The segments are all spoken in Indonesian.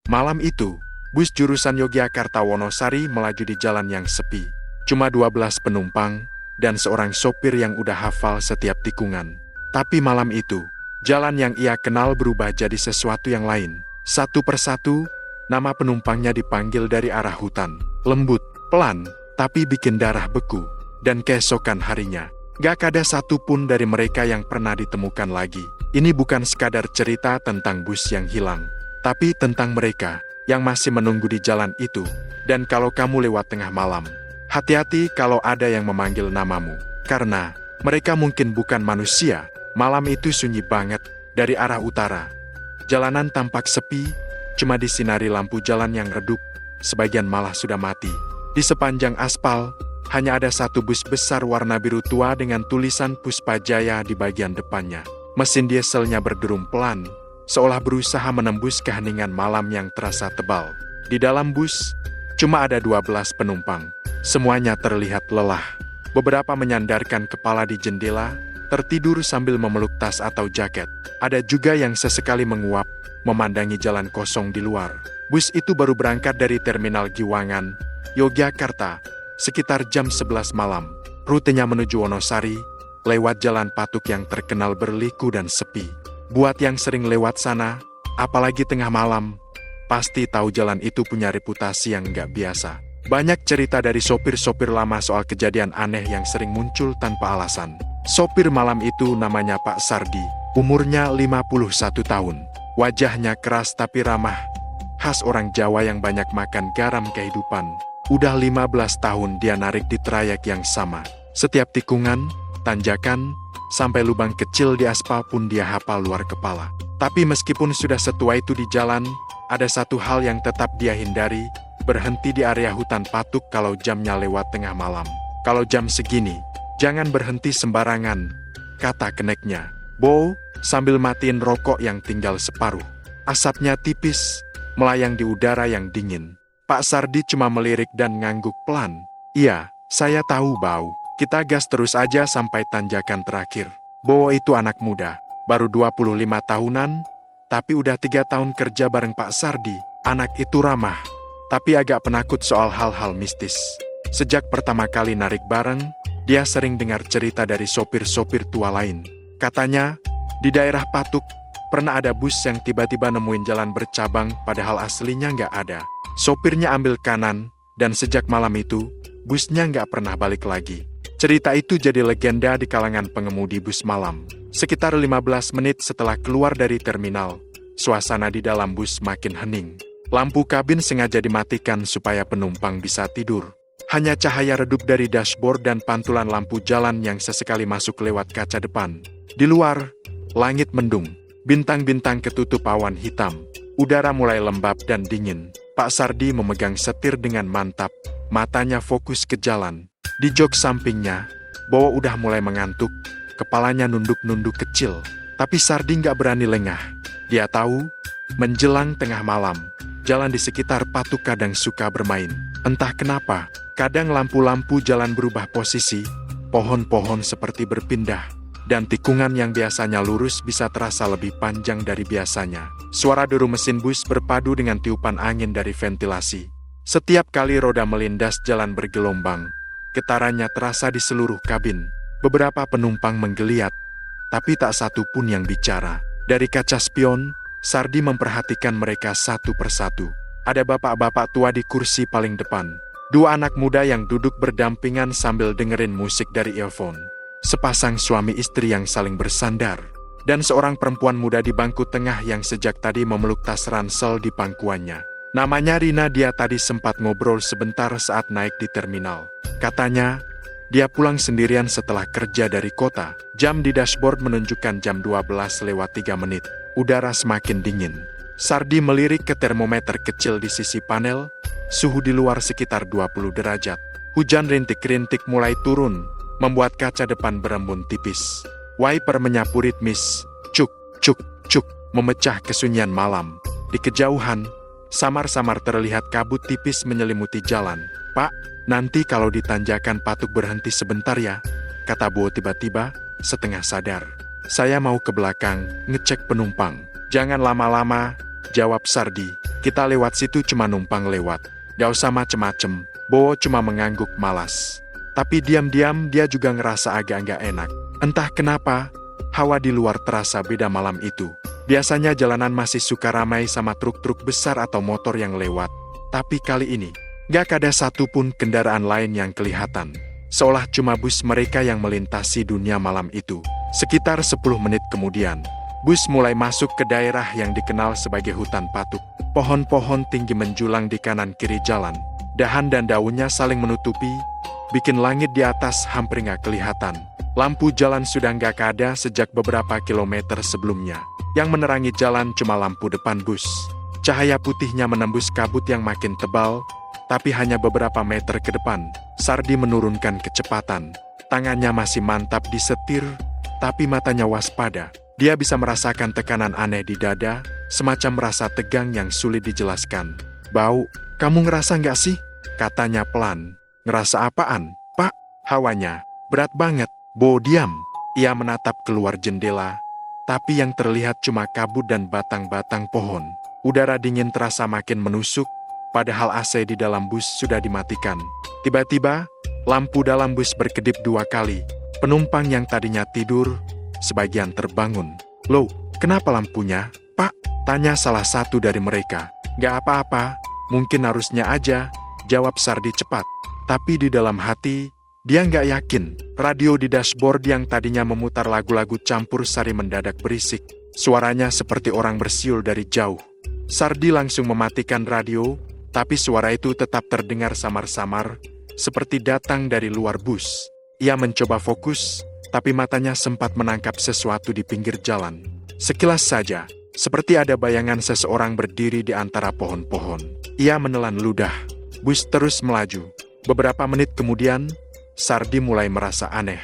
Malam itu, bus jurusan Yogyakarta Wonosari melaju di jalan yang sepi. Cuma 12 penumpang, dan seorang sopir yang udah hafal setiap tikungan. Tapi malam itu, jalan yang ia kenal berubah jadi sesuatu yang lain. Satu persatu, nama penumpangnya dipanggil dari arah hutan. Lembut, pelan, tapi bikin darah beku. Dan keesokan harinya, gak ada satupun dari mereka yang pernah ditemukan lagi. Ini bukan sekadar cerita tentang bus yang hilang, tapi tentang mereka yang masih menunggu di jalan itu. Dan kalau kamu lewat tengah malam, hati-hati kalau ada yang memanggil namamu. Karena mereka mungkin bukan manusia. Malam itu sunyi banget dari arah utara. Jalanan tampak sepi, cuma disinari lampu jalan yang redup, sebagian malah sudah mati. Di sepanjang aspal, hanya ada satu bus besar warna biru tua dengan tulisan Puspajaya di bagian depannya. Mesin dieselnya berderum pelan, seolah berusaha menembus keheningan malam yang terasa tebal. Di dalam bus, cuma ada 12 penumpang. Semuanya terlihat lelah. Beberapa menyandarkan kepala di jendela, tertidur sambil memeluk tas atau jaket. Ada juga yang sesekali menguap, memandangi jalan kosong di luar. Bus itu baru berangkat dari Terminal Giwangan, Yogyakarta, sekitar jam 11 malam. Rutenya menuju Wonosari, lewat jalan Patuk yang terkenal berliku dan sepi. Buat yang sering lewat sana, apalagi tengah malam, pasti tahu jalan itu punya reputasi yang nggak biasa. Banyak cerita dari sopir-sopir lama soal kejadian aneh yang sering muncul tanpa alasan. Sopir malam itu namanya Pak Sardi, umurnya 51 tahun. Wajahnya keras tapi ramah, khas orang Jawa yang banyak makan garam kehidupan. Udah 15 tahun dia narik di trayek yang sama. Setiap tikungan, tanjakan, sampai lubang kecil di aspal pun dia hafal luar kepala. Tapi meskipun sudah setua itu di jalan, ada satu hal yang tetap dia hindari, berhenti di area hutan Patuk kalau jamnya lewat tengah malam. Kalau jam segini, jangan berhenti sembarangan, kata keneknya. Bo, sambil matiin rokok yang tinggal separuh. Asapnya tipis, melayang di udara yang dingin. Pak Sardi cuma melirik dan ngangguk pelan. Iya, saya tahu bau. Kita gas terus aja sampai tanjakan terakhir. Bo itu anak muda, baru 25 tahunan, tapi udah 3 tahun kerja bareng Pak Sardi. Anak itu ramah, tapi agak penakut soal hal-hal mistis. Sejak pertama kali narik bareng, dia sering dengar cerita dari sopir-sopir tua lain. Katanya, di daerah Patuk, pernah ada bus yang tiba-tiba nemuin jalan bercabang padahal aslinya nggak ada. Sopirnya ambil kanan, dan sejak malam itu, busnya nggak pernah balik lagi. Cerita itu jadi legenda di kalangan pengemudi bus malam. Sekitar 15 menit setelah keluar dari terminal, suasana di dalam bus makin hening. Lampu kabin sengaja dimatikan supaya penumpang bisa tidur. Hanya cahaya redup dari dashboard dan pantulan lampu jalan yang sesekali masuk lewat kaca depan. Di luar, langit mendung, bintang-bintang ketutup awan hitam. Udara mulai lembab dan dingin. Pak Sardi memegang setir dengan mantap, matanya fokus ke jalan. Di jok sampingnya, Bowo udah mulai mengantuk, kepalanya nunduk-nunduk kecil. Tapi Sardi nggak berani lengah. Dia tahu, menjelang tengah malam, jalan di sekitar Patuk kadang suka bermain. Entah kenapa, kadang lampu-lampu jalan berubah posisi, pohon-pohon seperti berpindah, dan tikungan yang biasanya lurus bisa terasa lebih panjang dari biasanya. Suara deru mesin bus berpadu dengan tiupan angin dari ventilasi. Setiap kali roda melindas jalan bergelombang, getarannya terasa di seluruh kabin. Beberapa penumpang menggeliat, tapi tak satu pun yang bicara. Dari kaca spion, Sardi memperhatikan mereka satu persatu. Ada bapak-bapak tua di kursi paling depan. 2 anak muda yang duduk berdampingan sambil dengerin musik dari earphone. Sepasang suami istri yang saling bersandar. Dan seorang perempuan muda di bangku tengah yang sejak tadi memeluk tas ransel di pangkuannya. Namanya Rina, dia tadi sempat ngobrol sebentar saat naik di terminal. Katanya, dia pulang sendirian setelah kerja dari kota. Jam di dashboard menunjukkan jam 12:03. Udara semakin dingin. Sardi melirik ke termometer kecil di sisi panel. Suhu di luar sekitar 20 derajat. Hujan rintik-rintik mulai turun, membuat kaca depan berembun tipis. Wiper menyapu ritmis, cuk, cuk, cuk, memecah kesunyian malam. Di kejauhan, samar-samar terlihat kabut tipis menyelimuti jalan. Pak, nanti kalau di tanjakan Patuk berhenti sebentar ya, kata Bo tiba-tiba, setengah sadar. Saya mau ke belakang, ngecek penumpang. Jangan lama-lama, jawab Sardi. kita lewat situ cuma numpang lewat. Gak usah macem-macem, Bowo cuma mengangguk malas. Tapi diam-diam dia juga ngerasa agak nggak enak. Entah kenapa, hawa di luar terasa beda malam itu. Biasanya jalanan masih suka ramai sama truk-truk besar atau motor yang lewat. Tapi kali ini, gak ada satupun kendaraan lain yang kelihatan. Seolah cuma bus mereka yang melintasi dunia malam itu. Sekitar 10 menit kemudian, bus mulai masuk ke daerah yang dikenal sebagai hutan patuk. Pohon-pohon tinggi menjulang di kanan kiri jalan. Dahan dan daunnya saling menutupi, bikin langit di atas hampir nggak kelihatan. Lampu jalan sudah nggak ada sejak beberapa kilometer sebelumnya. Yang menerangi jalan cuma lampu depan bus. Cahaya putihnya menembus kabut yang makin tebal, tapi hanya beberapa meter ke depan, Sardi menurunkan kecepatan. Tangannya masih mantap di setir, tapi matanya waspada. Dia bisa merasakan tekanan aneh di dada, semacam rasa tegang yang sulit dijelaskan. "Bau, kamu ngerasa nggak sih?" katanya pelan. "Ngerasa apaan, Pak?" Hawanya berat banget. Bo diam. Ia menatap keluar jendela, tapi yang terlihat cuma kabut dan batang-batang pohon. Udara dingin terasa makin menusuk, padahal AC di dalam bus sudah dimatikan. Tiba-tiba, lampu dalam bus berkedip 2 kali. Penumpang yang tadinya tidur, sebagian terbangun. "Loh, kenapa lampunya, Pak?" tanya salah satu dari mereka. "Gak apa-apa, mungkin harusnya aja," jawab Sardi cepat. Tapi di dalam hati, dia nggak yakin. Radio di dashboard yang tadinya memutar lagu-lagu campur sari mendadak berisik. Suaranya seperti orang bersiul dari jauh. Sardi langsung mematikan radio, tapi suara itu tetap terdengar samar-samar, seperti datang dari luar bus. Ia mencoba fokus, tapi matanya sempat menangkap sesuatu di pinggir jalan. Sekilas saja, seperti ada bayangan seseorang berdiri di antara pohon-pohon. Ia menelan ludah. Bus terus melaju. Beberapa menit kemudian, Sardi mulai merasa aneh.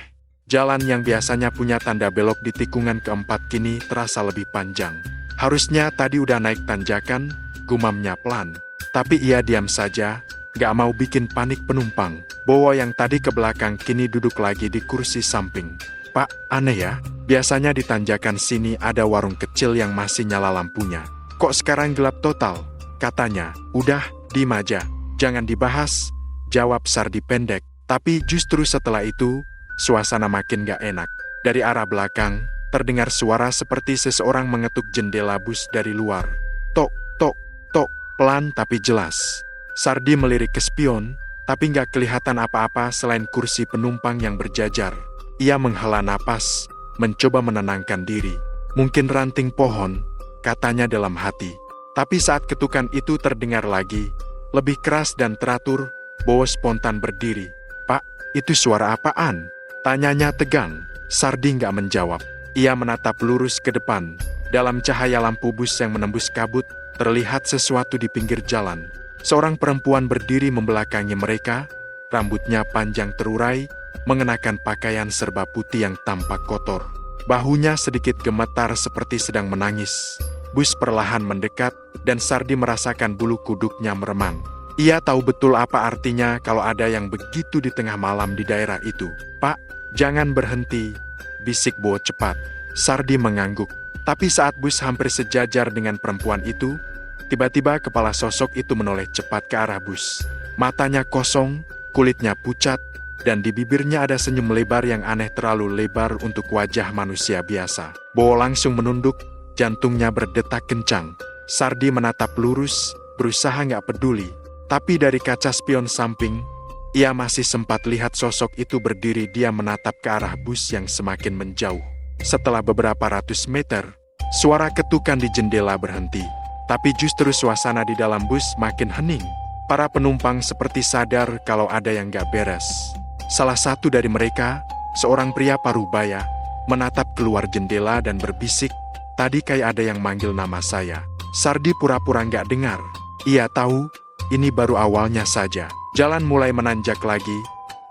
Jalan yang biasanya punya tanda belok di tikungan keempat kini terasa lebih panjang. Harusnya tadi udah naik tanjakan, gumamnya pelan. Tapi ia diam saja, gak mau bikin panik penumpang. Bowo yang tadi ke belakang kini duduk lagi di kursi samping. "Pak, aneh ya, biasanya di tanjakan sini ada warung kecil yang masih nyala lampunya. Kok sekarang gelap total?" katanya. "Udah, diem aja, jangan dibahas," jawab Sardi pendek. Tapi justru setelah itu, suasana makin gak enak. Dari arah belakang, terdengar suara seperti seseorang mengetuk jendela bus dari luar. Tok, tok, tok, pelan tapi jelas. Sardi melirik ke spion, tapi gak kelihatan apa-apa selain kursi penumpang yang berjajar. Ia menghela napas, mencoba menenangkan diri. "Mungkin ranting pohon," katanya dalam hati. Tapi saat ketukan itu terdengar lagi, lebih keras dan teratur, Bowo spontan berdiri. "Pak, itu suara apaan?" tanyanya tegang. Sardi nggak menjawab. Ia menatap lurus ke depan. Dalam cahaya lampu bus yang menembus kabut, terlihat sesuatu di pinggir jalan. Seorang perempuan berdiri membelakangi mereka, rambutnya panjang terurai, mengenakan pakaian serba putih yang tampak kotor. Bahunya sedikit gemetar seperti sedang menangis. Bus perlahan mendekat, dan Sardi merasakan bulu kuduknya meremang. Ia tahu betul apa artinya kalau ada yang begitu di tengah malam di daerah itu. "Pak, jangan berhenti," bisik Bowo cepat. Sardi mengangguk. Tapi saat bus hampir sejajar dengan perempuan itu, tiba-tiba kepala sosok itu menoleh cepat ke arah bus. Matanya kosong, kulitnya pucat, dan di bibirnya ada senyum lebar yang aneh terlalu lebar untuk wajah manusia biasa. Bowo langsung menunduk, jantungnya berdetak kencang. Sardi menatap lurus, berusaha nggak peduli. Tapi dari kaca spion samping, ia masih sempat lihat sosok itu berdiri. Dia menatap ke arah bus yang semakin menjauh. Setelah beberapa ratus meter, suara ketukan di jendela berhenti. Tapi justru suasana di dalam bus makin hening. Para penumpang seperti sadar kalau ada yang gak beres. Salah satu dari mereka, seorang pria parubaya, menatap keluar jendela dan berbisik, "Tadi kayak ada yang manggil nama saya." Sardi pura-pura gak dengar. Ia tahu, ini baru awalnya saja. Jalan mulai menanjak lagi,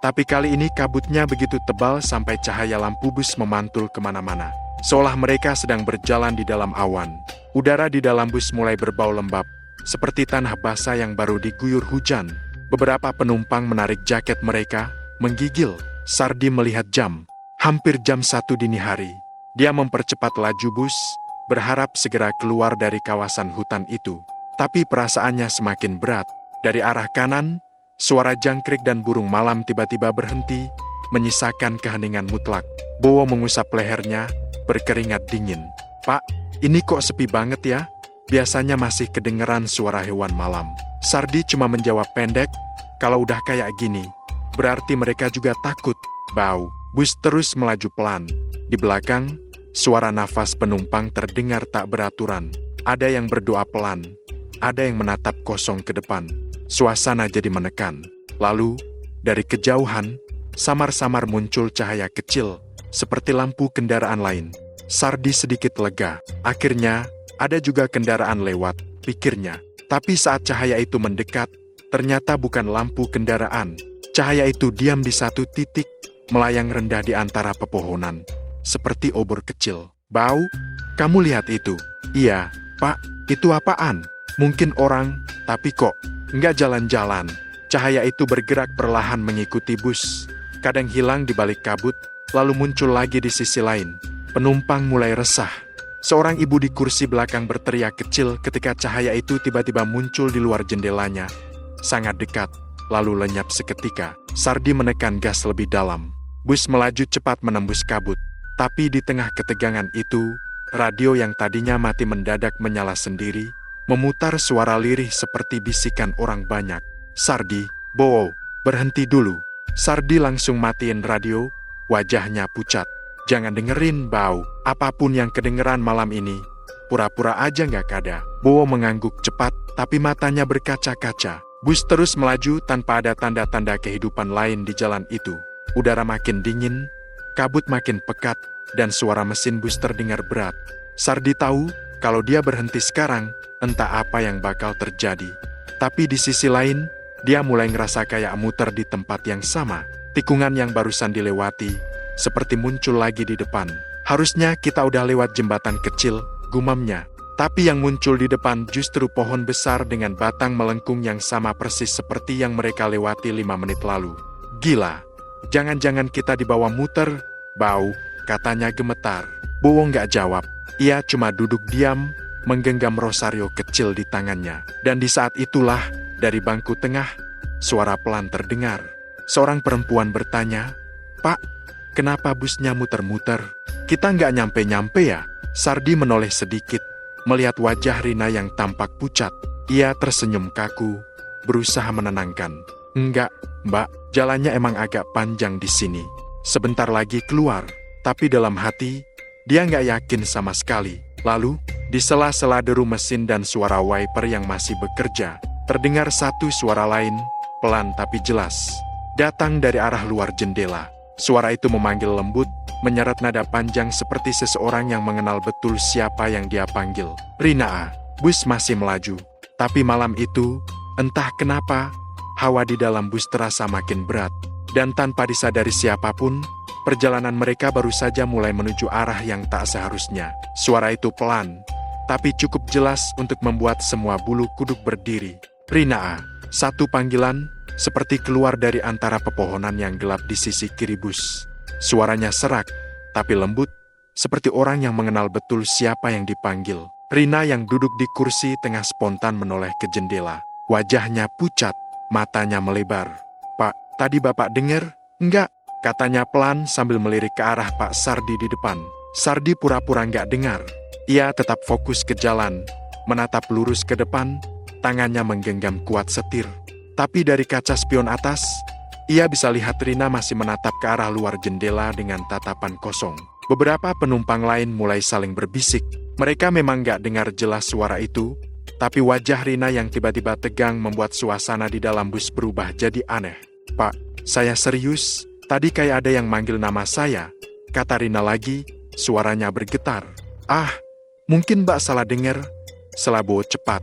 tapi kali ini kabutnya begitu tebal sampai cahaya lampu bus memantul kemana-mana. Seolah mereka sedang berjalan di dalam awan. Udara di dalam bus mulai berbau lembab, seperti tanah basah yang baru diguyur hujan. Beberapa penumpang menarik jaket mereka, menggigil. Sardi melihat jam, hampir jam 1 dini hari. Dia mempercepat laju bus, berharap segera keluar dari kawasan hutan itu. Tapi perasaannya semakin berat. Dari arah kanan, suara jangkrik dan burung malam tiba-tiba berhenti, menyisakan keheningan mutlak. Bowo mengusap lehernya, berkeringat dingin. "Pak, ini kok sepi banget ya? Biasanya masih kedengeran suara hewan malam." Sardi cuma menjawab pendek, "Kalau udah kayak gini, berarti mereka juga takut." Bau. Bus terus melaju pelan. Di belakang, suara nafas penumpang terdengar tak beraturan. Ada yang berdoa pelan, ada yang menatap kosong ke depan. Suasana jadi menekan. Lalu, dari kejauhan, samar-samar muncul cahaya kecil, seperti lampu kendaraan lain. Sardi sedikit lega. Akhirnya, ada juga kendaraan lewat, pikirnya. Tapi saat cahaya itu mendekat, ternyata bukan lampu kendaraan. Cahaya itu diam di satu titik, melayang rendah di antara pepohonan, seperti obor kecil. "Bau, kamu lihat itu?" "Iya, Pak, itu apaan?" "Mungkin orang, tapi kok nggak jalan-jalan." Cahaya itu bergerak perlahan mengikuti bus, kadang hilang di balik kabut, lalu muncul lagi di sisi lain. Penumpang mulai resah. Seorang ibu di kursi belakang berteriak kecil ketika cahaya itu tiba-tiba muncul di luar jendelanya, sangat dekat, lalu lenyap seketika. Sardi menekan gas lebih dalam. Bus melaju cepat menembus kabut. Tapi di tengah ketegangan itu, radio yang tadinya mati mendadak menyala sendiri, memutar suara lirih seperti bisikan orang banyak. "Sardi, Bowo, berhenti dulu." Sardi langsung matiin radio, wajahnya pucat. "Jangan dengerin, Bau. Apapun yang kedengeran malam ini, pura-pura aja nggak ada." Bowo mengangguk cepat, tapi matanya berkaca-kaca. Bus terus melaju tanpa ada tanda-tanda kehidupan lain di jalan itu. Udara makin dingin, kabut makin pekat, dan suara mesin bus terdengar berat. Sardi tahu, kalau dia berhenti sekarang, entah apa yang bakal terjadi. Tapi di sisi lain, dia mulai ngerasa kayak muter di tempat yang sama. Tikungan yang barusan dilewati, seperti muncul lagi di depan. "Harusnya kita udah lewat jembatan kecil," gumamnya. Tapi yang muncul di depan justru pohon besar dengan batang melengkung yang sama persis seperti yang mereka lewati 5 menit lalu. "Gila, jangan-jangan kita dibawa muter, Bau," katanya gemetar. Bowo nggak jawab. Ia cuma duduk diam, menggenggam rosario kecil di tangannya. Dan di saat itulah, dari bangku tengah, suara pelan terdengar. Seorang perempuan bertanya, "Pak, kenapa busnya muter-muter? Kita nggak nyampe-nyampe ya?" Sardi menoleh sedikit, melihat wajah Rina yang tampak pucat. Ia tersenyum kaku, berusaha menenangkan. "Enggak, Mbak, jalannya emang agak panjang di sini. Sebentar lagi keluar." Tapi dalam hati, dia nggak yakin sama sekali. Lalu, di sela-sela deru mesin dan suara wiper yang masih bekerja, terdengar satu suara lain, pelan tapi jelas. Datang dari arah luar jendela. Suara itu memanggil lembut, menyeret nada panjang seperti seseorang yang mengenal betul siapa yang dia panggil. "Rina." Bus masih melaju. Tapi malam itu, entah kenapa, hawa di dalam bus terasa makin berat. Dan tanpa disadari siapapun, perjalanan mereka baru saja mulai menuju arah yang tak seharusnya. Suara itu pelan, tapi cukup jelas untuk membuat semua bulu kuduk berdiri. "Rina." Satu panggilan, seperti keluar dari antara pepohonan yang gelap di sisi kiri bus. Suaranya serak, tapi lembut, seperti orang yang mengenal betul siapa yang dipanggil. Rina yang duduk di kursi tengah spontan menoleh ke jendela. Wajahnya pucat, matanya melebar. "Pak, tadi Bapak dengar?" "Enggak," katanya pelan sambil melirik ke arah Pak Sardi di depan. Sardi pura-pura nggak dengar. Ia tetap fokus ke jalan, menatap lurus ke depan, tangannya menggenggam kuat setir. Tapi dari kaca spion atas, ia bisa lihat Rina masih menatap ke arah luar jendela dengan tatapan kosong. Beberapa penumpang lain mulai saling berbisik. Mereka memang nggak dengar jelas suara itu, tapi wajah Rina yang tiba-tiba tegang membuat suasana di dalam bus berubah jadi aneh. "Pak, saya serius, tadi kayak ada yang manggil nama saya," kata Rina lagi, suaranya bergetar. "Ah, mungkin Mbak salah dengar." Selabo cepat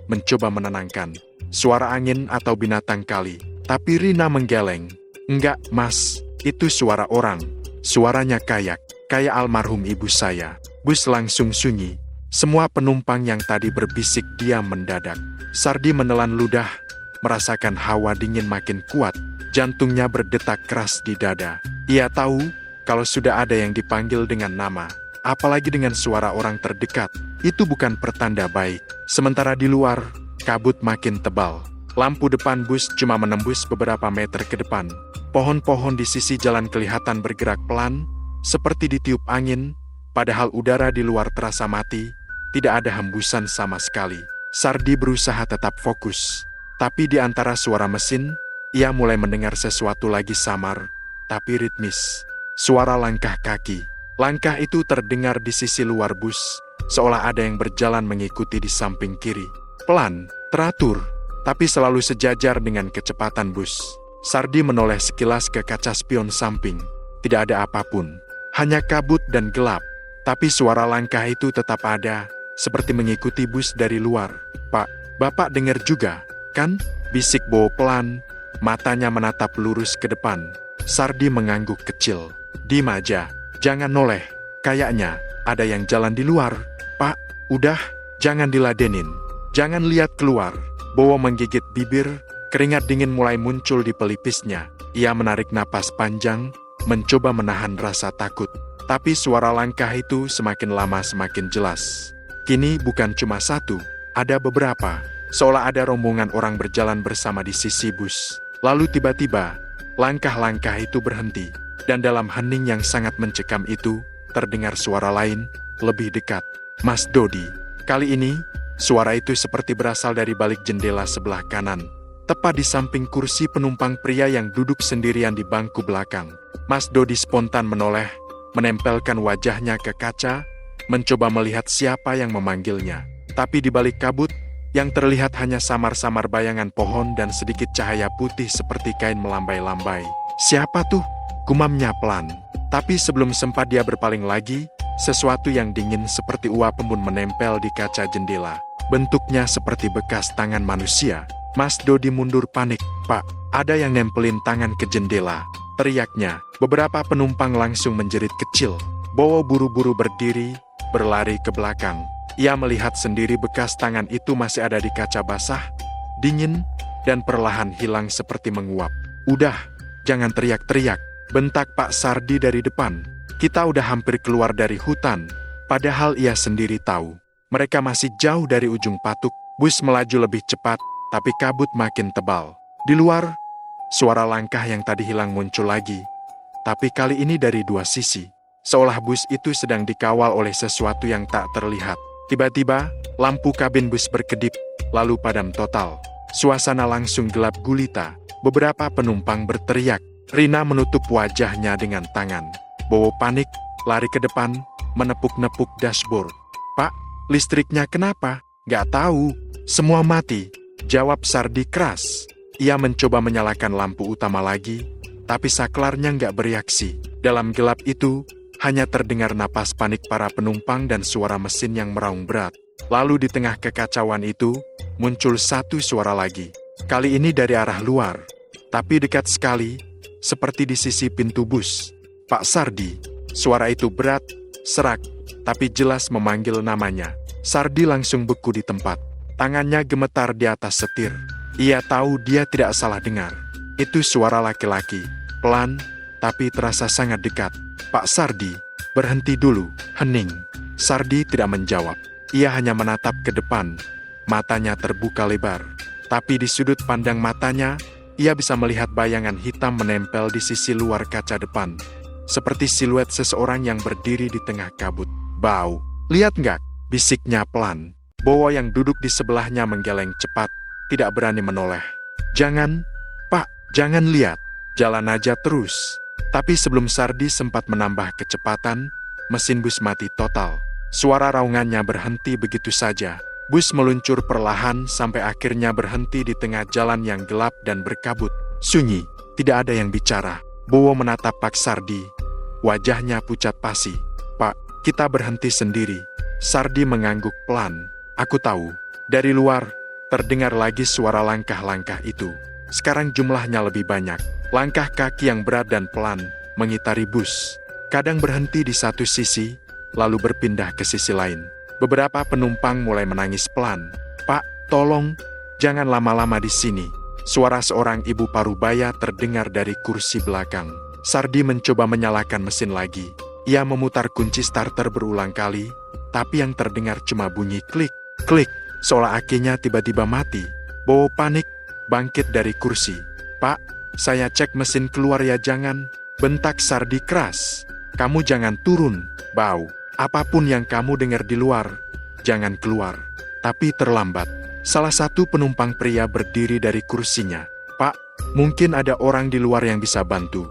mencoba menenangkan. "Suara angin atau binatang kali." Tapi Rina menggeleng. "Enggak, Mas, itu suara orang. Suaranya kayak almarhum ibu saya." Bus langsung sunyi. Semua penumpang yang tadi berbisik diam mendadak. Sardi menelan ludah, merasakan hawa dingin makin kuat. Jantungnya berdetak keras di dada. Ia tahu, kalau sudah ada yang dipanggil dengan nama, apalagi dengan suara orang terdekat, itu bukan pertanda baik. Sementara di luar, kabut makin tebal. Lampu depan bus cuma menembus beberapa meter ke depan. Pohon-pohon di sisi jalan kelihatan bergerak pelan, seperti ditiup angin, padahal udara di luar terasa mati, tidak ada hembusan sama sekali. Sardi berusaha tetap fokus, tapi di antara suara mesin, ia mulai mendengar sesuatu lagi samar, tapi ritmis. Suara langkah kaki. Langkah itu terdengar di sisi luar bus, seolah ada yang berjalan mengikuti di samping kiri. Pelan, teratur, tapi selalu sejajar dengan kecepatan bus. Sardi menoleh sekilas ke kaca spion samping. Tidak ada apapun, hanya kabut dan gelap. Tapi suara langkah itu tetap ada, seperti mengikuti bus dari luar. "Pak, Bapak dengar juga, kan?" bisik Bowo pelan, matanya menatap lurus ke depan. Sardi mengangguk kecil. "Diam aja, jangan noleh. Kayaknya ada yang jalan di luar." "Pak, udah, jangan diladenin. Jangan lihat keluar." Bowo menggigit bibir, keringat dingin mulai muncul di pelipisnya. Ia menarik napas panjang, mencoba menahan rasa takut. Tapi suara langkah itu semakin lama semakin jelas. Kini bukan cuma satu, ada beberapa. Seolah ada rombongan orang berjalan bersama di sisi bus. Lalu tiba-tiba, langkah-langkah itu berhenti. Dan dalam hening yang sangat mencekam itu, terdengar suara lain, lebih dekat. "Mas Dodi." Kali ini, suara itu seperti berasal dari balik jendela sebelah kanan, tepat di samping kursi penumpang pria yang duduk sendirian di bangku belakang. Mas Dodi spontan menoleh, menempelkan wajahnya ke kaca, mencoba melihat siapa yang memanggilnya. Tapi di balik kabut, yang terlihat hanya samar-samar bayangan pohon dan sedikit cahaya putih seperti kain melambai-lambai. "Siapa tuh?" gumamnya pelan. Tapi sebelum sempat dia berpaling lagi, sesuatu yang dingin seperti uap embun menempel di kaca jendela. Bentuknya seperti bekas tangan manusia. Mas Dodi mundur panik. "Pak, ada yang nempelin tangan ke jendela," teriaknya. Beberapa penumpang langsung menjerit kecil. Bowo buru-buru berdiri, berlari ke belakang. Ia melihat sendiri bekas tangan itu masih ada di kaca basah, dingin, dan perlahan hilang seperti menguap. "Udah, jangan teriak-teriak," bentak Pak Sardi dari depan. "Kita udah hampir keluar dari hutan." Padahal ia sendiri tahu, mereka masih jauh dari ujung patuk. Bus melaju lebih cepat, tapi kabut makin tebal. Di luar, suara langkah yang tadi hilang muncul lagi. Tapi kali ini dari dua sisi. Seolah bus itu sedang dikawal oleh sesuatu yang tak terlihat. Tiba-tiba, lampu kabin bus berkedip, lalu padam total. Suasana langsung gelap gulita. Beberapa penumpang berteriak. Rina menutup wajahnya dengan tangan. Bowo panik, lari ke depan, menepuk-nepuk dashboard. "Pak, listriknya kenapa?" "Gak tahu, semua mati," jawab Sardi keras. Ia mencoba menyalakan lampu utama lagi, tapi saklarnya gak bereaksi. Dalam gelap itu, hanya terdengar napas panik para penumpang dan suara mesin yang meraung berat. Lalu di tengah kekacauan itu, muncul satu suara lagi. Kali ini dari arah luar, tapi dekat sekali, seperti di sisi pintu bus. "Pak Sardi." Suara itu berat, serak, tapi jelas memanggil namanya. Sardi langsung beku di tempat. Tangannya gemetar di atas setir. Ia tahu dia tidak salah dengar. Itu suara laki-laki, pelan, tapi terasa sangat dekat. "Pak Sardi, berhenti dulu." Hening. Sardi tidak menjawab. Ia hanya menatap ke depan. Matanya terbuka lebar. Tapi di sudut pandang matanya, ia bisa melihat bayangan hitam menempel di sisi luar kaca depan. Seperti siluet seseorang yang berdiri di tengah kabut. "Bau, lihat nggak?" bisiknya pelan. Bowo yang duduk di sebelahnya menggeleng cepat, tidak berani menoleh. "Jangan, Pak, jangan lihat. Jalan aja terus." Tapi sebelum Sardi sempat menambah kecepatan, mesin bus mati total. Suara raungannya berhenti begitu saja. Bus meluncur perlahan sampai akhirnya berhenti di tengah jalan yang gelap dan berkabut. Sunyi, tidak ada yang bicara. Bowo menatap Pak Sardi. Wajahnya pucat pasi. "Pak, kita berhenti sendiri." Sardi mengangguk pelan. "Aku tahu." Dari luar, terdengar lagi suara langkah-langkah itu. Sekarang jumlahnya lebih banyak. Langkah kaki yang berat dan pelan, mengitari bus. Kadang berhenti di satu sisi, lalu berpindah ke sisi lain. Beberapa penumpang mulai menangis pelan. "Pak, tolong, jangan lama-lama di sini." Suara seorang ibu parubaya terdengar dari kursi belakang. Sardi mencoba menyalakan mesin lagi. Ia memutar kunci starter berulang kali, tapi yang terdengar cuma bunyi klik, klik. seolah akinya tiba-tiba mati. Bowo panik, bangkit dari kursi. "Pak, saya cek mesin keluar ya." "Jangan," bentak Sardi keras. "Kamu jangan turun, Bau. Apapun yang kamu dengar di luar, jangan keluar." Tapi terlambat. Salah satu penumpang pria berdiri dari kursinya. "Pak, mungkin ada orang di luar yang bisa bantu,"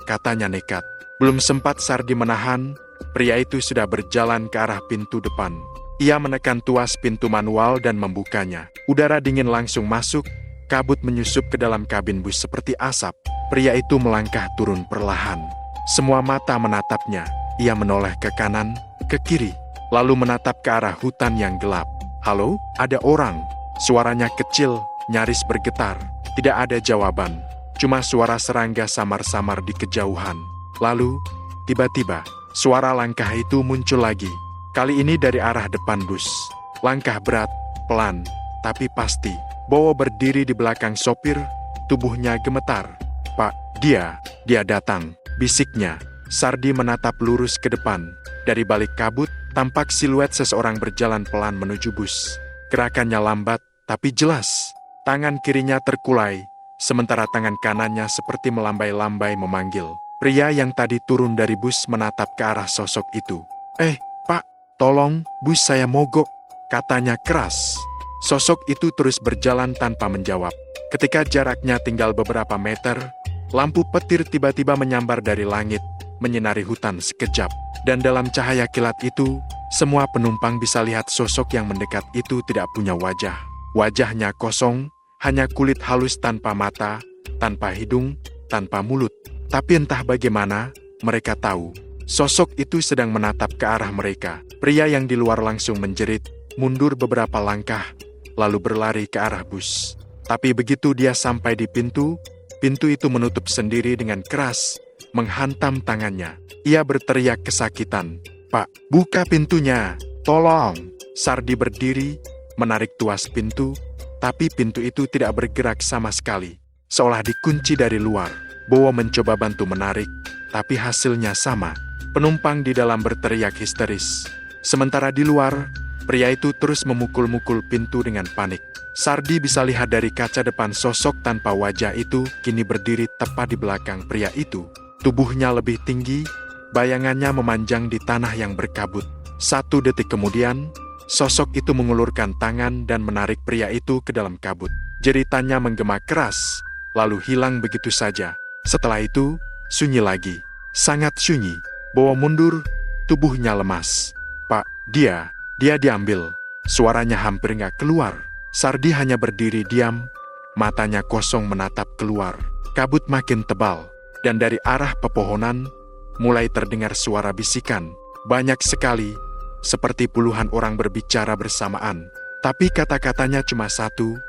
katanya nekat. Belum sempat Sardi menahan, pria itu sudah berjalan ke arah pintu depan. Ia menekan tuas pintu manual dan membukanya. Udara dingin langsung masuk, kabut menyusup ke dalam kabin bus seperti asap. Pria itu melangkah turun perlahan. Semua mata menatapnya. Ia menoleh ke kanan, ke kiri, lalu menatap ke arah hutan yang gelap. "Halo, ada orang?" Suaranya kecil, nyaris bergetar. Tidak ada jawaban, cuma suara serangga samar-samar di kejauhan. Lalu, tiba-tiba, suara langkah itu muncul lagi. Kali ini dari arah depan bus. Langkah berat, pelan, tapi pasti. Bowo berdiri di belakang sopir, tubuhnya gemetar. "Pak, dia datang," bisiknya. Sardi menatap lurus ke depan. Dari balik kabut, tampak siluet seseorang berjalan pelan menuju bus. Gerakannya lambat, tapi jelas. Tangan kirinya terkulai, sementara tangan kanannya seperti melambai-lambai memanggil. Pria yang tadi turun dari bus menatap ke arah sosok itu. Pak, tolong, bus saya mogok," katanya keras. Sosok itu terus berjalan tanpa menjawab. Ketika jaraknya tinggal beberapa meter, lampu petir tiba-tiba menyambar dari langit, menyinari hutan sekejap. Dan dalam cahaya kilat itu, semua penumpang bisa lihat sosok yang mendekat itu tidak punya wajah. Wajahnya kosong, hanya kulit halus tanpa mata, tanpa hidung, tanpa mulut. Tapi entah bagaimana, mereka tahu, sosok itu sedang menatap ke arah mereka. Pria yang di luar langsung menjerit, mundur beberapa langkah, lalu berlari ke arah bus. Tapi begitu dia sampai di pintu itu menutup sendiri dengan keras, menghantam tangannya. Ia berteriak kesakitan. "Pak, buka pintunya, tolong!" Sardi berdiri, menarik tuas pintu, tapi pintu itu tidak bergerak sama sekali, seolah dikunci dari luar. Bowo mencoba bantu menarik, tapi hasilnya sama. Penumpang di dalam berteriak histeris. Sementara di luar, pria itu terus memukul-mukul pintu dengan panik. Sardi bisa lihat dari kaca depan sosok tanpa wajah itu kini berdiri tepat di belakang pria itu. Tubuhnya lebih tinggi, bayangannya memanjang di tanah yang berkabut. 1 detik kemudian, sosok itu mengulurkan tangan dan menarik pria itu ke dalam kabut. Jeritannya menggema keras, lalu hilang begitu saja. Setelah itu, sunyi lagi. Sangat sunyi. Bowo mundur, tubuhnya lemas. "Pak, dia diambil." Suaranya hampir nggak keluar. Sardi hanya berdiri diam, matanya kosong menatap keluar. Kabut makin tebal, dan dari arah pepohonan, mulai terdengar suara bisikan. Banyak sekali, seperti puluhan orang berbicara bersamaan. Tapi kata-katanya cuma satu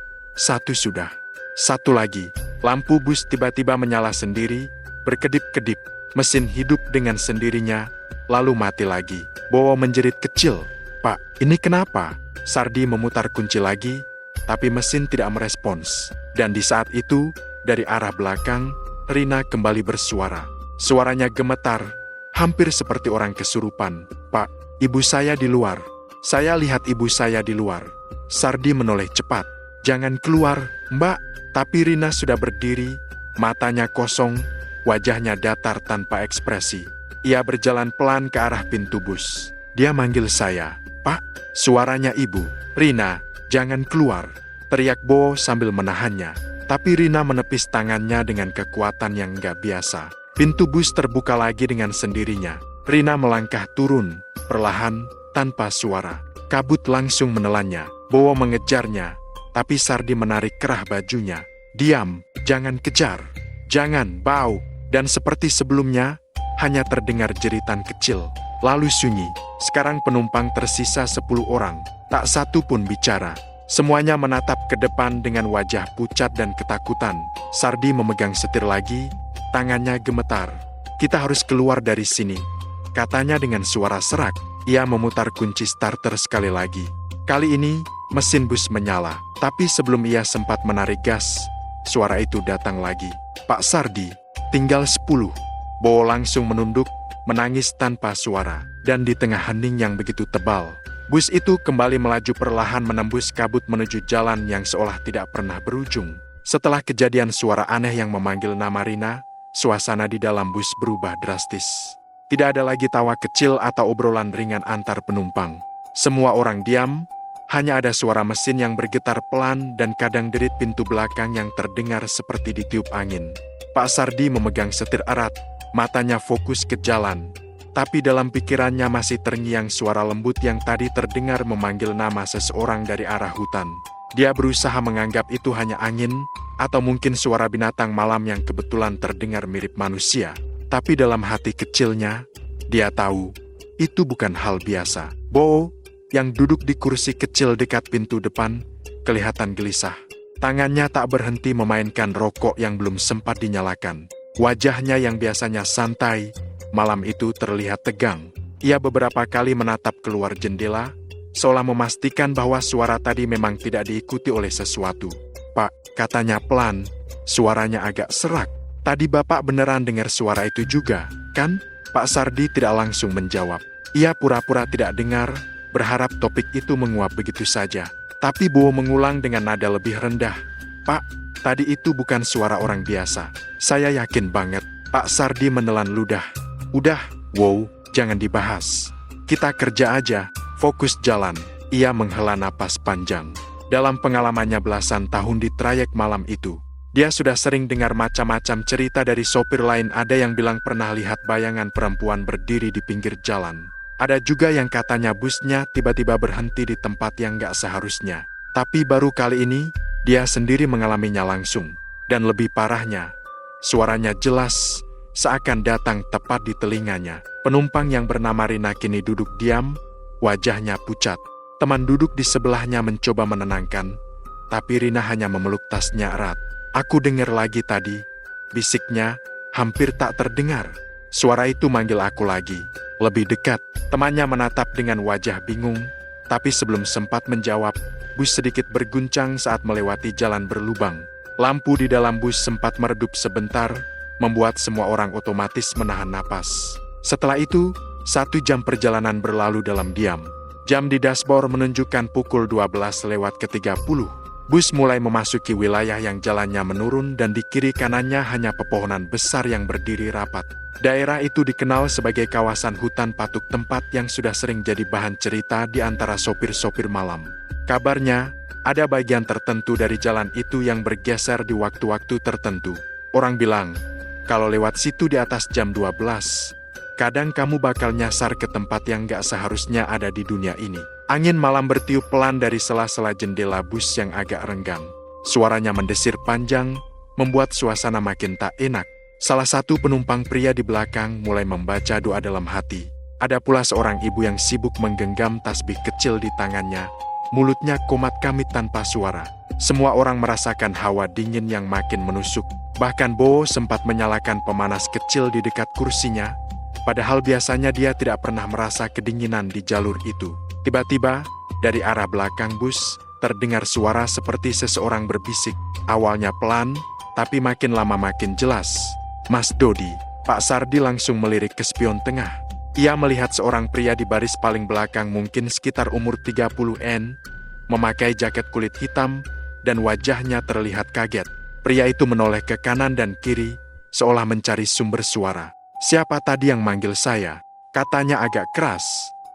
sudah. Satu lagi, lampu bus tiba-tiba menyala sendiri, berkedip-kedip, mesin hidup dengan sendirinya, lalu mati lagi. Bowo menjerit kecil. "Pak, ini kenapa?" Sardi memutar kunci lagi, tapi mesin tidak merespons. Dan di saat itu, dari arah belakang, Rina kembali bersuara. Suaranya gemetar, hampir seperti orang kesurupan. "Pak, ibu saya di luar. Saya lihat ibu saya di luar." Sardi menoleh cepat. "Jangan keluar, Mbak." Tapi Rina sudah berdiri, matanya kosong, wajahnya datar tanpa ekspresi. Ia berjalan pelan ke arah pintu bus. Dia manggil saya. "Pak," suaranya ibu. "Rina, jangan keluar," teriak Bowo sambil menahannya. Tapi Rina menepis tangannya dengan kekuatan yang nggak biasa. Pintu bus terbuka lagi dengan sendirinya. Rina melangkah turun, perlahan, tanpa suara. Kabut langsung menelannya. Bowo mengejarnya, tapi Sardi menarik kerah bajunya. "Diam, jangan kejar. Jangan, Bau." Dan seperti sebelumnya, hanya terdengar jeritan kecil. Lalu sunyi. Sekarang penumpang tersisa 10 orang. Tak satu pun bicara. Semuanya menatap ke depan dengan wajah pucat dan ketakutan. Sardi memegang setir lagi, tangannya gemetar. "Kita harus keluar dari sini," katanya dengan suara serak. Ia memutar kunci starter sekali lagi. Kali ini, mesin bus menyala. Tapi sebelum ia sempat menarik gas, suara itu datang lagi. "Pak Sardi, tinggal 10. Bowo langsung menunduk, menangis tanpa suara. Dan di tengah hening yang begitu tebal, Bus itu kembali melaju perlahan menembus kabut menuju jalan yang seolah tidak pernah berujung. Setelah kejadian suara aneh yang memanggil nama Rina, suasana di dalam bus berubah drastis. Tidak ada lagi tawa kecil atau obrolan ringan antar penumpang. Semua orang diam, hanya ada suara mesin yang bergetar pelan dan kadang derit pintu belakang yang terdengar seperti ditiup angin. Pak Sardi memegang setir erat, matanya fokus ke jalan. Tapi dalam pikirannya masih terngiang suara lembut yang tadi terdengar memanggil nama seseorang dari arah hutan. Dia berusaha menganggap itu hanya angin, atau mungkin suara binatang malam yang kebetulan terdengar mirip manusia. Tapi dalam hati kecilnya, dia tahu, itu bukan hal biasa. Bo, yang duduk di kursi kecil dekat pintu depan, kelihatan gelisah. Tangannya tak berhenti memainkan rokok yang belum sempat dinyalakan. Wajahnya yang biasanya santai, malam itu terlihat tegang. Ia beberapa kali menatap keluar jendela, seolah memastikan bahwa suara tadi memang tidak diikuti oleh sesuatu. "Pak," katanya pelan, suaranya agak serak. "Tadi Bapak beneran dengar suara itu juga, kan?" Pak Sardi tidak langsung menjawab. Ia pura-pura tidak dengar, berharap topik itu menguap begitu saja. Tapi Bo mengulang dengan nada lebih rendah. "Pak, tadi itu bukan suara orang biasa. Saya yakin banget." Pak Sardi menelan ludah. "Udah, wow, jangan dibahas. Kita kerja aja, fokus jalan." Ia menghela napas panjang. Dalam pengalamannya belasan tahun di trayek malam itu, dia sudah sering dengar macam-macam cerita dari sopir lain. Ada yang bilang pernah lihat bayangan perempuan berdiri di pinggir jalan. Ada juga yang katanya busnya tiba-tiba berhenti di tempat yang gak seharusnya. Tapi baru kali ini, dia sendiri mengalaminya langsung. Dan lebih parahnya, suaranya jelas, seakan datang tepat di telinganya. Penumpang yang bernama Rina kini duduk diam, wajahnya pucat. Teman duduk di sebelahnya mencoba menenangkan, tapi Rina hanya memeluk tasnya erat. "Aku dengar lagi tadi," bisiknya, hampir tak terdengar. Suara itu manggil aku lagi, lebih dekat. Temannya menatap dengan wajah bingung, tapi sebelum sempat menjawab, bus sedikit berguncang saat melewati jalan berlubang. Lampu di dalam bus sempat meredup sebentar, membuat semua orang otomatis menahan napas. Setelah itu, 1 jam perjalanan berlalu dalam diam. Jam di dashboard menunjukkan pukul 12:30. Bus mulai memasuki wilayah yang jalannya menurun dan di kiri kanannya hanya pepohonan besar yang berdiri rapat. Daerah itu dikenal sebagai kawasan hutan patuk, tempat yang sudah sering jadi bahan cerita di antara sopir-sopir malam. Kabarnya, ada bagian tertentu dari jalan itu yang bergeser di waktu-waktu tertentu. Orang bilang, kalau lewat situ di atas jam 12, kadang kamu bakal nyasar ke tempat yang gak seharusnya ada di dunia ini. Angin malam bertiup pelan dari sela-sela jendela bus yang agak renggang. Suaranya mendesir panjang, membuat suasana makin tak enak. Salah satu penumpang pria di belakang mulai membaca doa dalam hati. Ada pula seorang ibu yang sibuk menggenggam tasbih kecil di tangannya. Mulutnya komat kamit tanpa suara. Semua orang merasakan hawa dingin yang makin menusuk. Bahkan Bo sempat menyalakan pemanas kecil di dekat kursinya. Padahal biasanya dia tidak pernah merasa kedinginan di jalur itu. Tiba-tiba, dari arah belakang bus, terdengar suara seperti seseorang berbisik. Awalnya pelan, tapi makin lama makin jelas. "Mas Dodi." Pak Sardi langsung melirik ke spion tengah. Ia melihat seorang pria di baris paling belakang, mungkin sekitar umur 30-an, memakai jaket kulit hitam, dan wajahnya terlihat kaget. Pria itu menoleh ke kanan dan kiri, seolah mencari sumber suara. "Siapa tadi yang manggil saya?" katanya agak keras.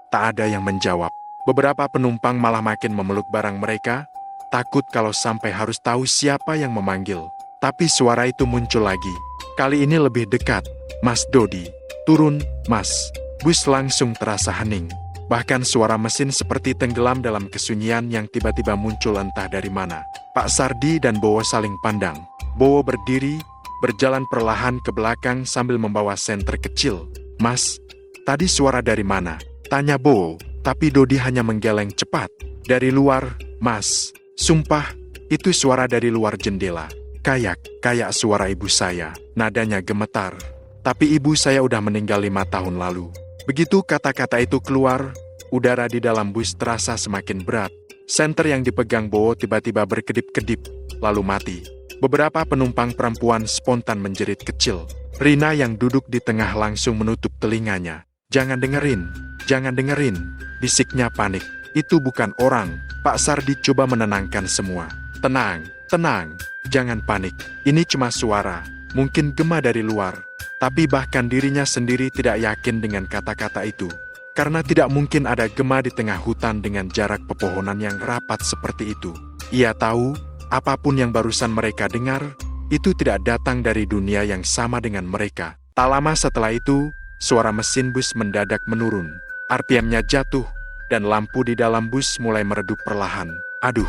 Tak ada yang menjawab. Beberapa penumpang malah makin memeluk barang mereka, takut kalau sampai harus tahu siapa yang memanggil. Tapi suara itu muncul lagi. Kali ini lebih dekat. "Mas Dodi, turun, Mas." Bus langsung terasa hening. Bahkan suara mesin seperti tenggelam dalam kesunyian yang tiba-tiba muncul entah dari mana. Pak Sardi dan Bowo saling pandang. Bowo berdiri, berjalan perlahan ke belakang sambil membawa senter kecil. "Mas, tadi suara dari mana?" tanya Bowo, tapi Dodi hanya menggeleng cepat. "Dari luar, Mas. Sumpah, itu suara dari luar jendela. Kayak suara ibu saya." Nadanya gemetar. "Tapi ibu saya udah meninggal 5 tahun lalu." Begitu kata-kata itu keluar, udara di dalam bus terasa semakin berat. Senter yang dipegang Bowo tiba-tiba berkedip-kedip, lalu mati. Beberapa penumpang perempuan spontan menjerit kecil. Rina yang duduk di tengah langsung menutup telinganya. Jangan dengerin, bisiknya panik. Itu bukan orang. Pak Sardi coba menenangkan semua. Tenang, tenang, jangan panik. Ini cuma suara, mungkin gema dari luar. Tapi bahkan dirinya sendiri tidak yakin dengan kata-kata itu. Karena tidak mungkin ada gema di tengah hutan dengan jarak pepohonan yang rapat seperti itu. Ia tahu, apapun yang barusan mereka dengar, itu tidak datang dari dunia yang sama dengan mereka. Tak lama setelah itu, suara mesin bus mendadak menurun. RPM-nya jatuh, dan lampu di dalam bus mulai meredup perlahan. Aduh,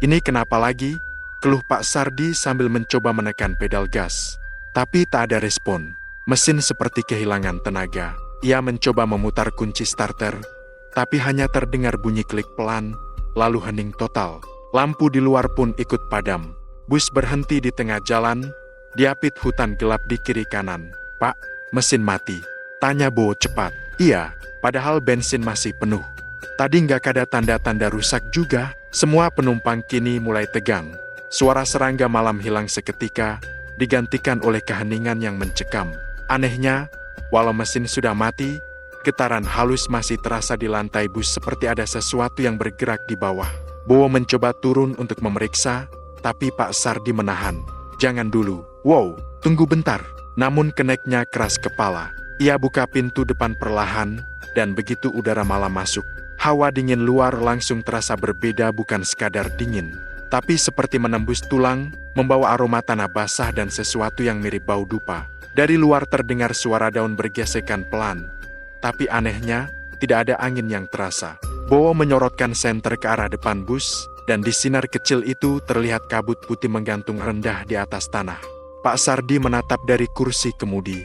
ini kenapa lagi? Keluh Pak Sardi sambil mencoba menekan pedal gas. Tapi tak ada respon. Mesin seperti kehilangan tenaga. Ia mencoba memutar kunci starter, tapi hanya terdengar bunyi klik pelan, lalu hening total. Lampu di luar pun ikut padam. Bus berhenti di tengah jalan, diapit hutan gelap di kiri kanan. Pak, mesin mati. Tanya Bowo cepat. Iya, padahal bensin masih penuh. Tadi nggak ada tanda-tanda rusak juga. Semua penumpang kini mulai tegang. Suara serangga malam hilang seketika, digantikan oleh keheningan yang mencekam. Anehnya, walau mesin sudah mati, getaran halus masih terasa di lantai bus seperti ada sesuatu yang bergerak di bawah. Bowo mencoba turun untuk memeriksa, tapi Pak Sardi menahan. Jangan dulu. Wow, tunggu bentar. Namun keneknya keras kepala. Ia buka pintu depan perlahan, dan begitu udara malam masuk, hawa dingin luar langsung terasa berbeda, bukan sekadar dingin, tapi seperti menembus tulang, membawa aroma tanah basah dan sesuatu yang mirip bau dupa. Dari luar terdengar suara daun bergesekan pelan, tapi anehnya, tidak ada angin yang terasa. Bowo menyorotkan senter ke arah depan bus, dan di sinar kecil itu terlihat kabut putih menggantung rendah di atas tanah. Pak Sardi menatap dari kursi kemudi,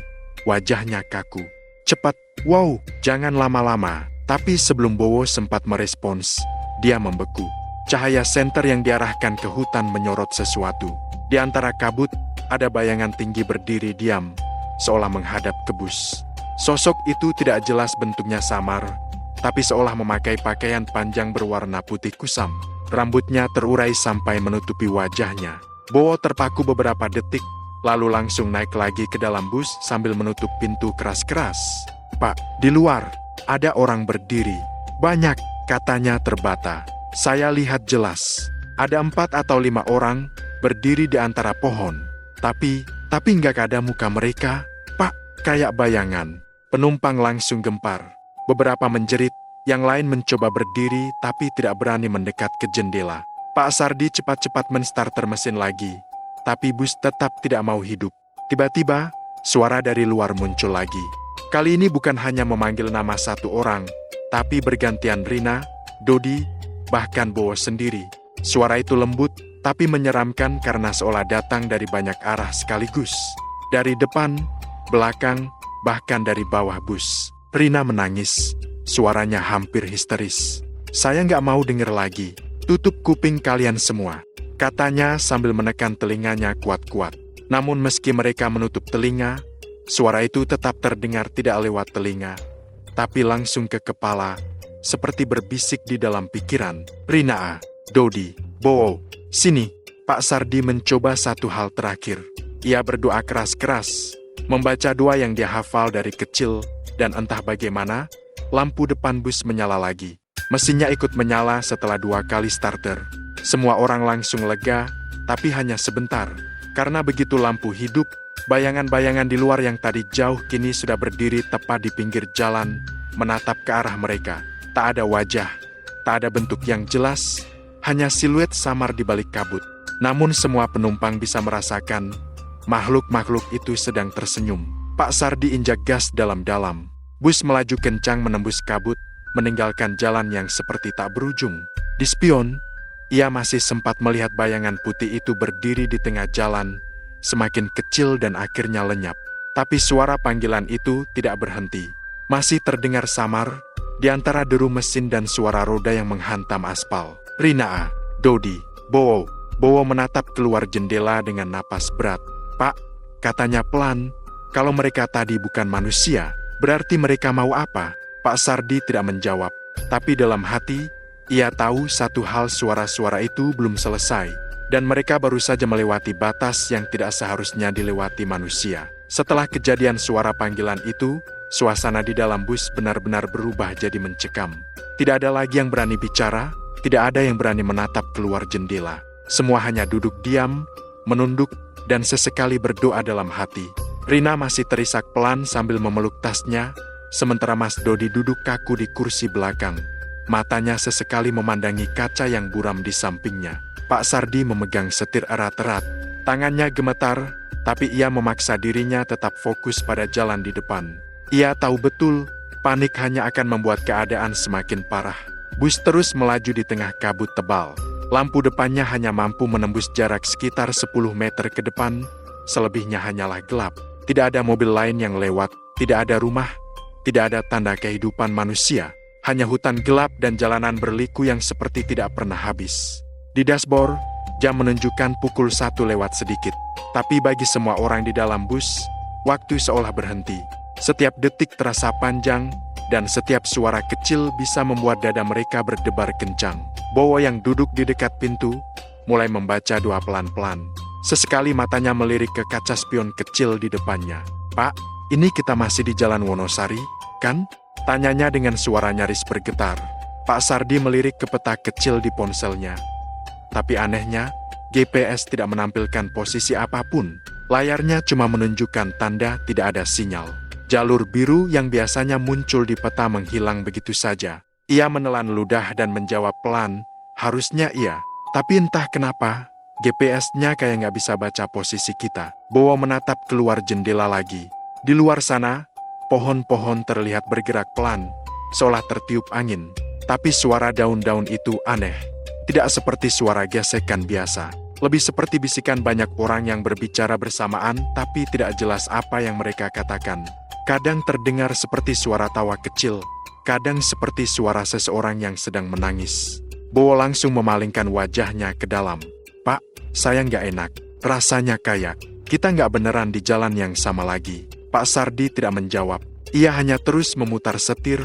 wajahnya kaku. Cepat, wow, jangan lama-lama. Tapi sebelum Bowo sempat merespons, dia membeku. Cahaya senter yang diarahkan ke hutan menyorot sesuatu. Di antara kabut, ada bayangan tinggi berdiri diam, seolah menghadap ke bus. Sosok itu tidak jelas bentuknya samar, tapi seolah memakai pakaian panjang berwarna putih kusam. Rambutnya terurai sampai menutupi wajahnya. Bowo terpaku beberapa detik, lalu langsung naik lagi ke dalam bus sambil menutup pintu keras-keras. Pak, di luar, ada orang berdiri. Banyak, katanya terbata. Saya lihat jelas. Ada 4 atau 5 orang, berdiri di antara pohon. Tapi nggak ada muka mereka. Pak, kayak bayangan. Penumpang langsung gempar. Beberapa menjerit, yang lain mencoba berdiri tapi tidak berani mendekat ke jendela. Pak Sardi cepat-cepat menstarter mesin lagi. Tapi bus tetap tidak mau hidup. Tiba-tiba, suara dari luar muncul lagi. Kali ini bukan hanya memanggil nama satu orang, tapi bergantian Rina, Dodi, bahkan Bowo sendiri. Suara itu lembut, tapi menyeramkan karena seolah datang dari banyak arah sekaligus. Dari depan, belakang, bahkan dari bawah bus. Rina menangis, suaranya hampir histeris. Saya nggak mau denger lagi. Tutup kuping kalian semua, katanya sambil menekan telinganya kuat-kuat. Namun meski mereka menutup telinga, suara itu tetap terdengar tidak lewat telinga, tapi langsung ke kepala, seperti berbisik di dalam pikiran. Rina, Dodi, Bowo, sini. Pak Sardi mencoba satu hal terakhir. Ia berdoa keras-keras, membaca doa yang dia hafal dari kecil, dan entah bagaimana, lampu depan bus menyala lagi. Mesinnya ikut menyala setelah 2 kali starter. Semua orang langsung lega, tapi hanya sebentar. Karena begitu lampu hidup, bayangan-bayangan di luar yang tadi jauh kini sudah berdiri tepat di pinggir jalan, menatap ke arah mereka. Tak ada wajah, tak ada bentuk yang jelas, hanya siluet samar di balik kabut. Namun semua penumpang bisa merasakan, makhluk-makhluk itu sedang tersenyum. Pak Sardi injak gas dalam-dalam. Bus melaju kencang menembus kabut, meninggalkan jalan yang seperti tak berujung. Di spion, ia masih sempat melihat bayangan putih itu berdiri di tengah jalan, semakin kecil dan akhirnya lenyap. Tapi suara panggilan itu tidak berhenti. Masih terdengar samar, di antara deru mesin dan suara roda yang menghantam aspal. Rina, Dodi, Bowo. Bowo menatap keluar jendela dengan napas berat. Pak, katanya pelan, kalau mereka tadi bukan manusia, berarti mereka mau apa? Pak Sardi tidak menjawab, tapi dalam hati, ia tahu satu hal, suara-suara itu belum selesai, dan mereka baru saja melewati batas yang tidak seharusnya dilewati manusia. Setelah kejadian suara panggilan itu, suasana di dalam bus benar-benar berubah jadi mencekam. Tidak ada lagi yang berani bicara, tidak ada yang berani menatap keluar jendela. Semua hanya duduk diam, menunduk, dan sesekali berdoa dalam hati. Rina masih terisak pelan sambil memeluk tasnya, sementara Mas Dodi duduk kaku di kursi belakang. Matanya sesekali memandangi kaca yang buram di sampingnya. Pak Sardi memegang setir erat-erat. Tangannya gemetar, tapi ia memaksa dirinya tetap fokus pada jalan di depan. Ia tahu betul, panik hanya akan membuat keadaan semakin parah. Bus terus melaju di tengah kabut tebal. Lampu depannya hanya mampu menembus jarak sekitar 10 meter ke depan, selebihnya hanyalah gelap. Tidak ada mobil lain yang lewat, tidak ada rumah, tidak ada tanda kehidupan manusia. Hanya hutan gelap dan jalanan berliku yang seperti tidak pernah habis. Di dashboard, jam menunjukkan pukul 1 lewat sedikit. Tapi bagi semua orang di dalam bus, waktu seolah berhenti. Setiap detik terasa panjang, dan setiap suara kecil bisa membuat dada mereka berdebar kencang. Bowo yang duduk di dekat pintu, mulai membaca doa pelan-pelan. Sesekali matanya melirik ke kaca spion kecil di depannya. "Pak, ini kita masih di Jalan Wonosari, kan?" Tanyanya dengan suara nyaris bergetar. Pak Sardi melirik ke peta kecil di ponselnya. Tapi anehnya, GPS tidak menampilkan posisi apapun. Layarnya cuma menunjukkan tanda tidak ada sinyal. Jalur biru yang biasanya muncul di peta menghilang begitu saja. Ia menelan ludah dan menjawab pelan, "Harusnya iya." Tapi entah kenapa, GPS-nya kayak nggak bisa baca posisi kita. Bowo menatap keluar jendela lagi. Di luar sana, pohon-pohon terlihat bergerak pelan, seolah tertiup angin. Tapi suara daun-daun itu aneh. Tidak seperti suara gesekan biasa. Lebih seperti bisikan banyak orang yang berbicara bersamaan tapi tidak jelas apa yang mereka katakan. Kadang terdengar seperti suara tawa kecil, kadang seperti suara seseorang yang sedang menangis. Bowo langsung memalingkan wajahnya ke dalam. "Pak, saya nggak enak. Rasanya kayak kita nggak beneran di jalan yang sama lagi." Pak Sardi tidak menjawab. Ia hanya terus memutar setir,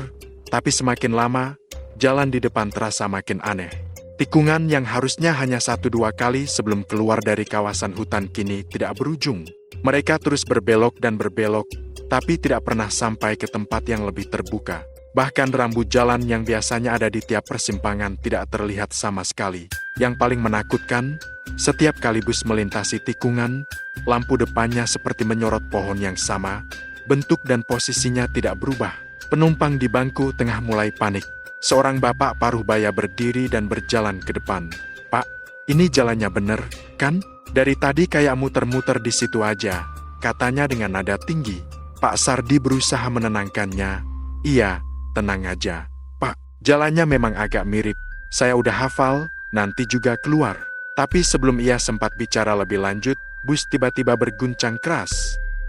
tapi semakin lama, jalan di depan terasa makin aneh. Tikungan yang harusnya hanya 1-2 kali sebelum keluar dari kawasan hutan kini tidak berujung. Mereka terus berbelok dan berbelok, tapi tidak pernah sampai ke tempat yang lebih terbuka. Bahkan rambut jalan yang biasanya ada di tiap persimpangan tidak terlihat sama sekali. Yang paling menakutkan, setiap kali bus melintasi tikungan, lampu depannya seperti menyorot pohon yang sama, bentuk dan posisinya tidak berubah. Penumpang di bangku tengah mulai panik. Seorang bapak paruh baya berdiri dan berjalan ke depan. "Pak, ini jalannya bener, kan? Dari tadi kayak muter-muter di situ aja," katanya dengan nada tinggi. Pak Sardi berusaha menenangkannya. "Iya, tenang aja, Pak. Jalannya memang agak mirip. Saya udah hafal, nanti juga keluar." Tapi sebelum ia sempat bicara lebih lanjut, bus tiba-tiba berguncang keras.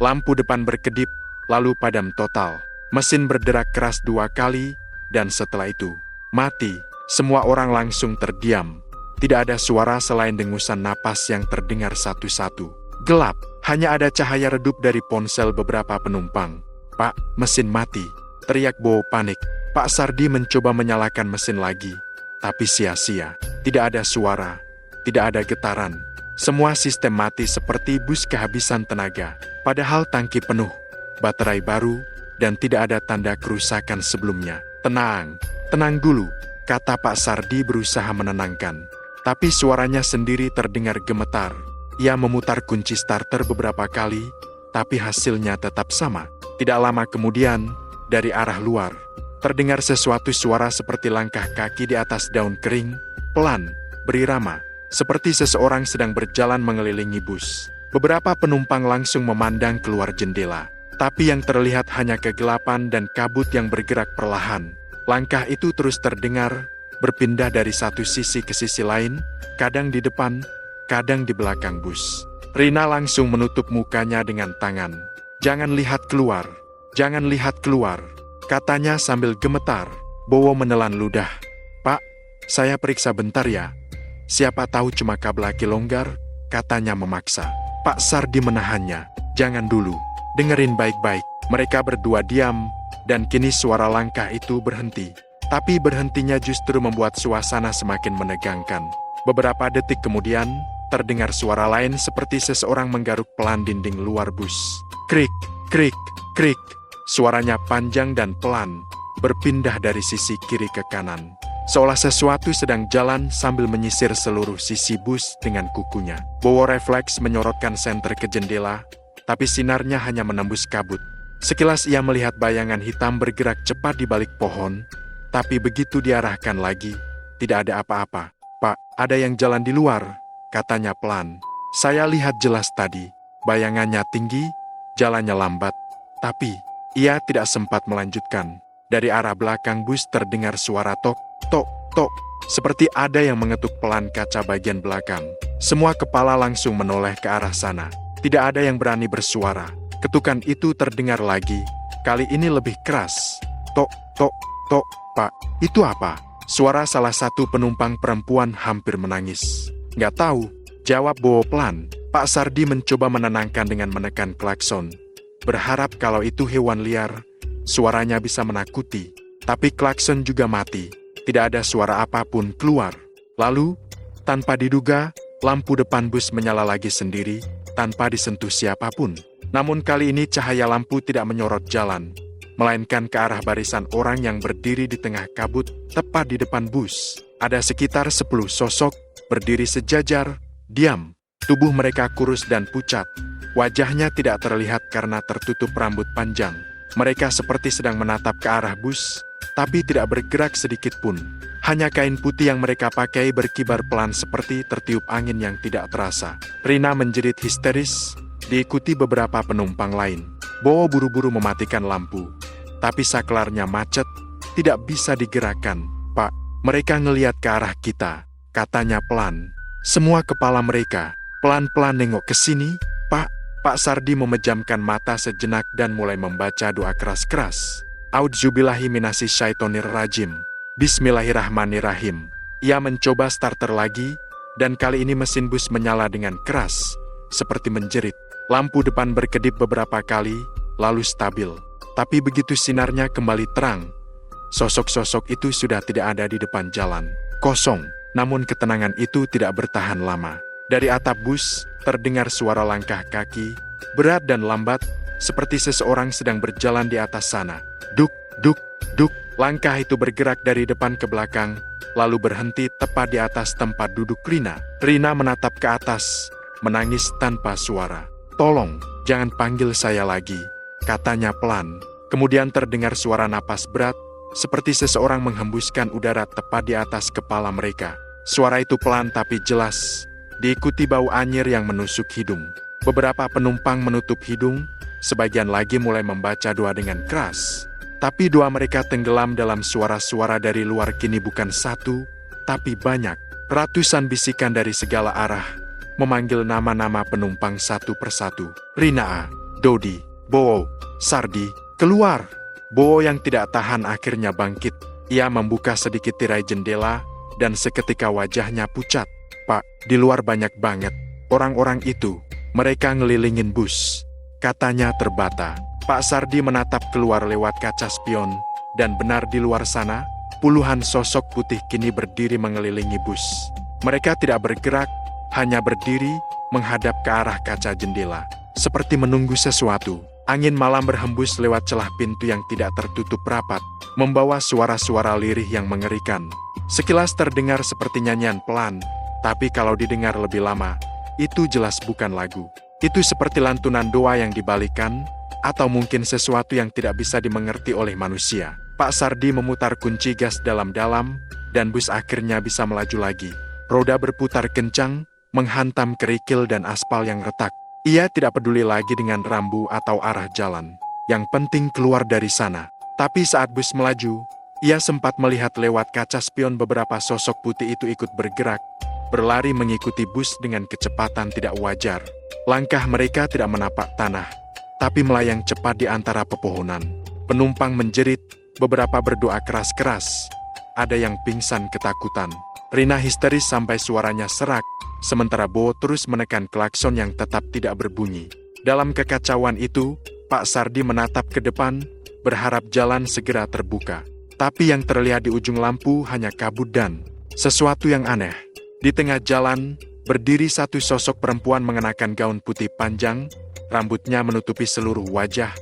Lampu depan berkedip, lalu padam total. Mesin berderak keras 2 kali, dan setelah itu, mati. Semua orang langsung terdiam. Tidak ada suara selain dengusan napas yang terdengar satu-satu. Gelap, hanya ada cahaya redup dari ponsel beberapa penumpang. "Pak, mesin mati," teriak Bowo panik. Pak Sardi mencoba menyalakan mesin lagi, tapi sia-sia. Tidak ada suara, tidak ada getaran. Semua sistem mati seperti bus kehabisan tenaga. Padahal tangki penuh, baterai baru, dan tidak ada tanda kerusakan sebelumnya. "Tenang, tenang dulu," kata Pak Sardi berusaha menenangkan. Tapi suaranya sendiri terdengar gemetar. Ia memutar kunci starter beberapa kali, tapi hasilnya tetap sama. Tidak lama kemudian, dari arah luar, terdengar sesuatu suara seperti langkah kaki di atas daun kering, pelan, berirama, seperti seseorang sedang berjalan mengelilingi bus. Beberapa penumpang langsung memandang keluar jendela. Tapi yang terlihat hanya kegelapan dan kabut yang bergerak perlahan. Langkah itu terus terdengar, berpindah dari satu sisi ke sisi lain, kadang di depan, kadang di belakang bus. Rina langsung menutup mukanya dengan tangan. "Jangan lihat keluar, jangan lihat keluar," katanya sambil gemetar. Bowo menelan ludah. "Pak, saya periksa bentar ya. Siapa tahu cuma kabel aki longgar," katanya memaksa. Pak Sardi menahannya. "Jangan dulu. Dengerin baik-baik." Mereka berdua diam, dan kini suara langkah itu berhenti. Tapi berhentinya justru membuat suasana semakin menegangkan. Beberapa detik kemudian, terdengar suara lain seperti seseorang menggaruk pelan dinding luar bus. Krik, krik, krik. Suaranya panjang dan pelan, berpindah dari sisi kiri ke kanan. Seolah sesuatu sedang jalan sambil menyisir seluruh sisi bus dengan kukunya. Bowo refleks menyorotkan senter ke jendela, tapi sinarnya hanya menembus kabut. Sekilas ia melihat bayangan hitam bergerak cepat di balik pohon, tapi begitu diarahkan lagi, tidak ada apa-apa. "Pak, ada yang jalan di luar," katanya pelan. "Saya lihat jelas tadi, bayangannya tinggi, jalannya lambat." Tapi ia tidak sempat melanjutkan. Dari arah belakang bus terdengar suara tok, tok, tok, seperti ada yang mengetuk pelan kaca bagian belakang. Semua kepala langsung menoleh ke arah sana. Tidak ada yang berani bersuara. Ketukan itu terdengar lagi, kali ini lebih keras. "Tok, tok, tok, Pak, itu apa?" Suara salah satu penumpang perempuan hampir menangis. "Nggak tahu," jawab Bowo pelan. Pak Sardi mencoba menenangkan dengan menekan klakson. Berharap kalau itu hewan liar, suaranya bisa menakuti. Tapi klakson juga mati. Tidak ada suara apapun keluar. Lalu, tanpa diduga, lampu depan bus menyala lagi sendiri, tanpa disentuh siapapun. Namun kali ini cahaya lampu tidak menyorot jalan, melainkan ke arah barisan orang yang berdiri di tengah kabut, tepat di depan bus. Ada sekitar 10 sosok, berdiri sejajar, diam. Tubuh mereka kurus dan pucat. Wajahnya tidak terlihat karena tertutup rambut panjang. Mereka seperti sedang menatap ke arah bus, tapi tidak bergerak sedikit pun. Hanya kain putih yang mereka pakai berkibar pelan seperti tertiup angin yang tidak terasa. Rina menjerit histeris, diikuti beberapa penumpang lain. Bowo buru-buru mematikan lampu. Tapi saklarnya macet, tidak bisa digerakkan. "Pak, mereka ngelihat ke arah kita," katanya pelan. Semua kepala mereka pelan-pelan nengok ke sini. Pak Sardi memejamkan mata sejenak dan mulai membaca doa keras-keras. "A'udzubillahi minasyaitonir syaitonir rajim. Bismillahirrahmanirrahim." Ia mencoba starter lagi, dan kali ini mesin bus menyala dengan keras, seperti menjerit. Lampu depan berkedip beberapa kali, lalu stabil. Tapi begitu sinarnya kembali terang, sosok-sosok itu sudah tidak ada di depan jalan. Kosong, namun ketenangan itu tidak bertahan lama. Dari atap bus, terdengar suara langkah kaki, berat dan lambat, seperti seseorang sedang berjalan di atas sana. Duk, duk, duk. Langkah itu bergerak dari depan ke belakang, lalu berhenti tepat di atas tempat duduk Rina. Rina menatap ke atas, menangis tanpa suara. "Tolong, jangan panggil saya lagi," katanya pelan. Kemudian terdengar suara napas berat, seperti seseorang menghembuskan udara tepat di atas kepala mereka. Suara itu pelan tapi jelas, diikuti bau anyir yang menusuk hidung. Beberapa penumpang menutup hidung, sebagian lagi mulai membaca doa dengan keras. Tapi doa mereka tenggelam dalam suara-suara dari luar kini bukan satu, tapi banyak. Ratusan bisikan dari segala arah, memanggil nama-nama penumpang satu persatu. "Rina, Dodi, Bowo, Sardi, keluar!" Bowo yang tidak tahan akhirnya bangkit. Ia membuka sedikit tirai jendela, dan seketika wajahnya pucat. "Pak, di luar banyak banget orang-orang itu. Mereka ngelilingin bus," katanya terbata. Pak Sardi menatap keluar lewat kaca spion, dan benar di luar sana, puluhan sosok putih kini berdiri mengelilingi bus. Mereka tidak bergerak, hanya berdiri, menghadap ke arah kaca jendela, seperti menunggu sesuatu. Angin malam berhembus lewat celah pintu yang tidak tertutup rapat, membawa suara-suara lirih yang mengerikan. Sekilas terdengar seperti nyanyian pelan, tapi kalau didengar lebih lama, itu jelas bukan lagu. Itu seperti lantunan doa yang dibalikan, atau mungkin sesuatu yang tidak bisa dimengerti oleh manusia. Pak Sardi memutar kunci gas dalam-dalam, dan bus akhirnya bisa melaju lagi. Roda berputar kencang, menghantam kerikil dan aspal yang retak. Ia tidak peduli lagi dengan rambu atau arah jalan. Yang penting keluar dari sana. Tapi saat bus melaju, ia sempat melihat lewat kaca spion beberapa sosok putih itu ikut bergerak, berlari mengikuti bus dengan kecepatan tidak wajar. Langkah mereka tidak menapak tanah, tapi melayang cepat di antara pepohonan. Penumpang menjerit, beberapa berdoa keras-keras. Ada yang pingsan ketakutan. Rina histeris sampai suaranya serak, sementara Bowo terus menekan klakson yang tetap tidak berbunyi. Dalam kekacauan itu, Pak Sardi menatap ke depan, berharap jalan segera terbuka. Tapi yang terlihat di ujung lampu hanya kabut dan sesuatu yang aneh. Di tengah jalan, berdiri satu sosok perempuan mengenakan gaun putih panjang, rambutnya menutupi seluruh wajah,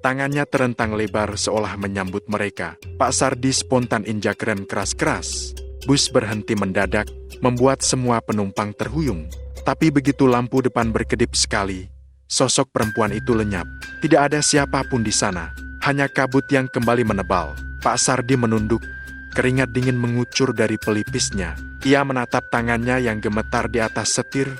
Tangannya terentang lebar seolah menyambut mereka. Pak Sardi spontan injak rem keras-keras. Bus berhenti mendadak, membuat semua penumpang terhuyung. Tapi begitu lampu depan berkedip sekali, sosok perempuan itu lenyap. Tidak ada siapapun di sana, hanya kabut yang kembali menebal. Pak Sardi menunduk, keringat dingin mengucur dari pelipisnya. Ia menatap tangannya yang gemetar di atas setir,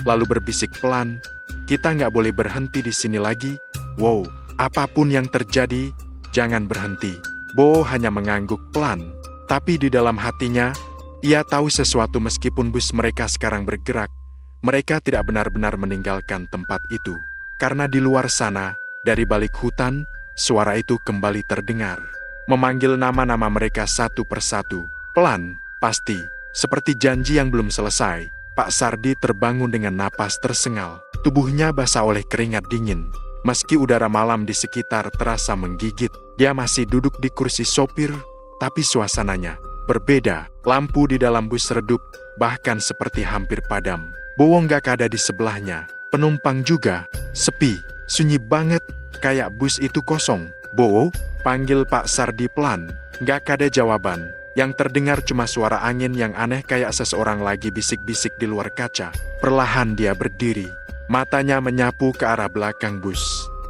lalu berbisik pelan, "Kita nggak boleh berhenti di sini lagi. Wow, apapun yang terjadi, jangan berhenti." Bo hanya mengangguk pelan, tapi di dalam hatinya, ia tahu sesuatu. Meskipun bus mereka sekarang bergerak, mereka tidak benar-benar meninggalkan tempat itu. Karena di luar sana, dari balik hutan, suara itu kembali terdengar. Memanggil nama-nama mereka satu persatu. Pelan, pasti, seperti janji yang belum selesai. Pak Sardi terbangun dengan napas tersengal. Tubuhnya basah oleh keringat dingin. Meski udara malam di sekitar terasa menggigit, dia masih duduk di kursi sopir, tapi suasananya berbeda. Lampu di dalam bus redup, bahkan seperti hampir padam. Bowo nggak ada di sebelahnya. Penumpang juga sepi, sunyi banget, kayak bus itu kosong. "Bowo?" panggil Pak Sardi pelan. Nggak ada jawaban. Yang terdengar cuma suara angin yang aneh kayak seseorang lagi bisik-bisik di luar kaca. Perlahan dia berdiri. Matanya menyapu ke arah belakang bus.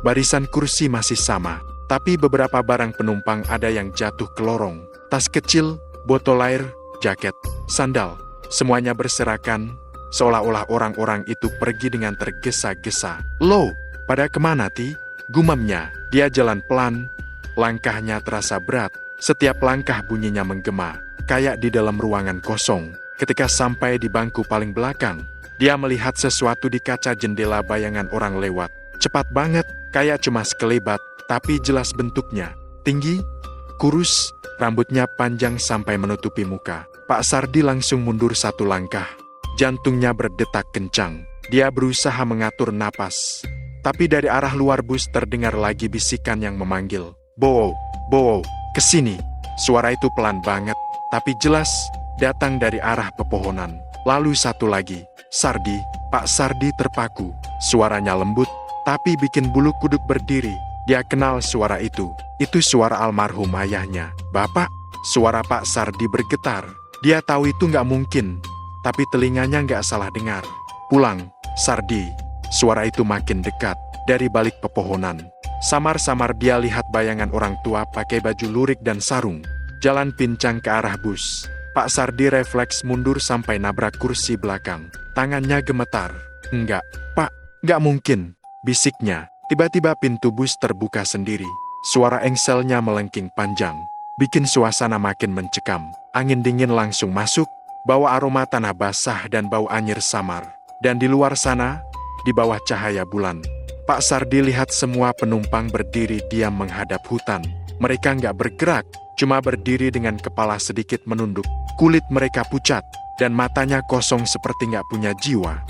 Barisan kursi masih sama, tapi beberapa barang penumpang ada yang jatuh ke lorong. Tas kecil, botol air, jaket, sandal, semuanya berserakan, seolah-olah orang-orang itu pergi dengan tergesa-gesa. "Loh, pada kemana, Ti?" gumamnya. Dia jalan pelan, langkahnya terasa berat. Setiap langkah bunyinya menggema, kayak di dalam ruangan kosong. Ketika sampai di bangku paling belakang, dia melihat sesuatu di kaca jendela, bayangan orang lewat. Cepat banget, kayak cuma sekelebat, tapi jelas bentuknya. Tinggi, kurus, rambutnya panjang sampai menutupi muka. Pak Sardi langsung mundur satu langkah. Jantungnya berdetak kencang. Dia berusaha mengatur napas. Tapi dari arah luar bus terdengar lagi bisikan yang memanggil. "Bowo, Bowo, kesini." Suara itu pelan banget, tapi jelas, datang dari arah pepohonan. Lalu satu lagi, "Sardi." Pak Sardi terpaku. Suaranya lembut, tapi bikin bulu kuduk berdiri. Dia kenal suara itu. Itu suara almarhum ayahnya. "Bapak?" Suara Pak Sardi bergetar. Dia tahu itu nggak mungkin, tapi telinganya nggak salah dengar. "Pulang, Sardi." Suara itu makin dekat, dari balik pepohonan. Samar-samar dia lihat bayangan orang tua pakai baju lurik dan sarung, jalan pincang ke arah bus. Pak Sardi refleks mundur sampai nabrak kursi belakang. Tangannya gemetar. "Enggak, Pak, nggak mungkin," bisiknya. Tiba-tiba pintu bus terbuka sendiri. Suara engselnya melengking panjang, bikin suasana makin mencekam. Angin dingin langsung masuk, bawa aroma tanah basah dan bau anyir samar. Dan di luar sana, di bawah cahaya bulan, Pak Sardi lihat semua penumpang berdiri diam menghadap hutan. Mereka nggak bergerak, cuma berdiri dengan kepala sedikit menunduk. Kulit mereka pucat, dan matanya kosong seperti nggak punya jiwa.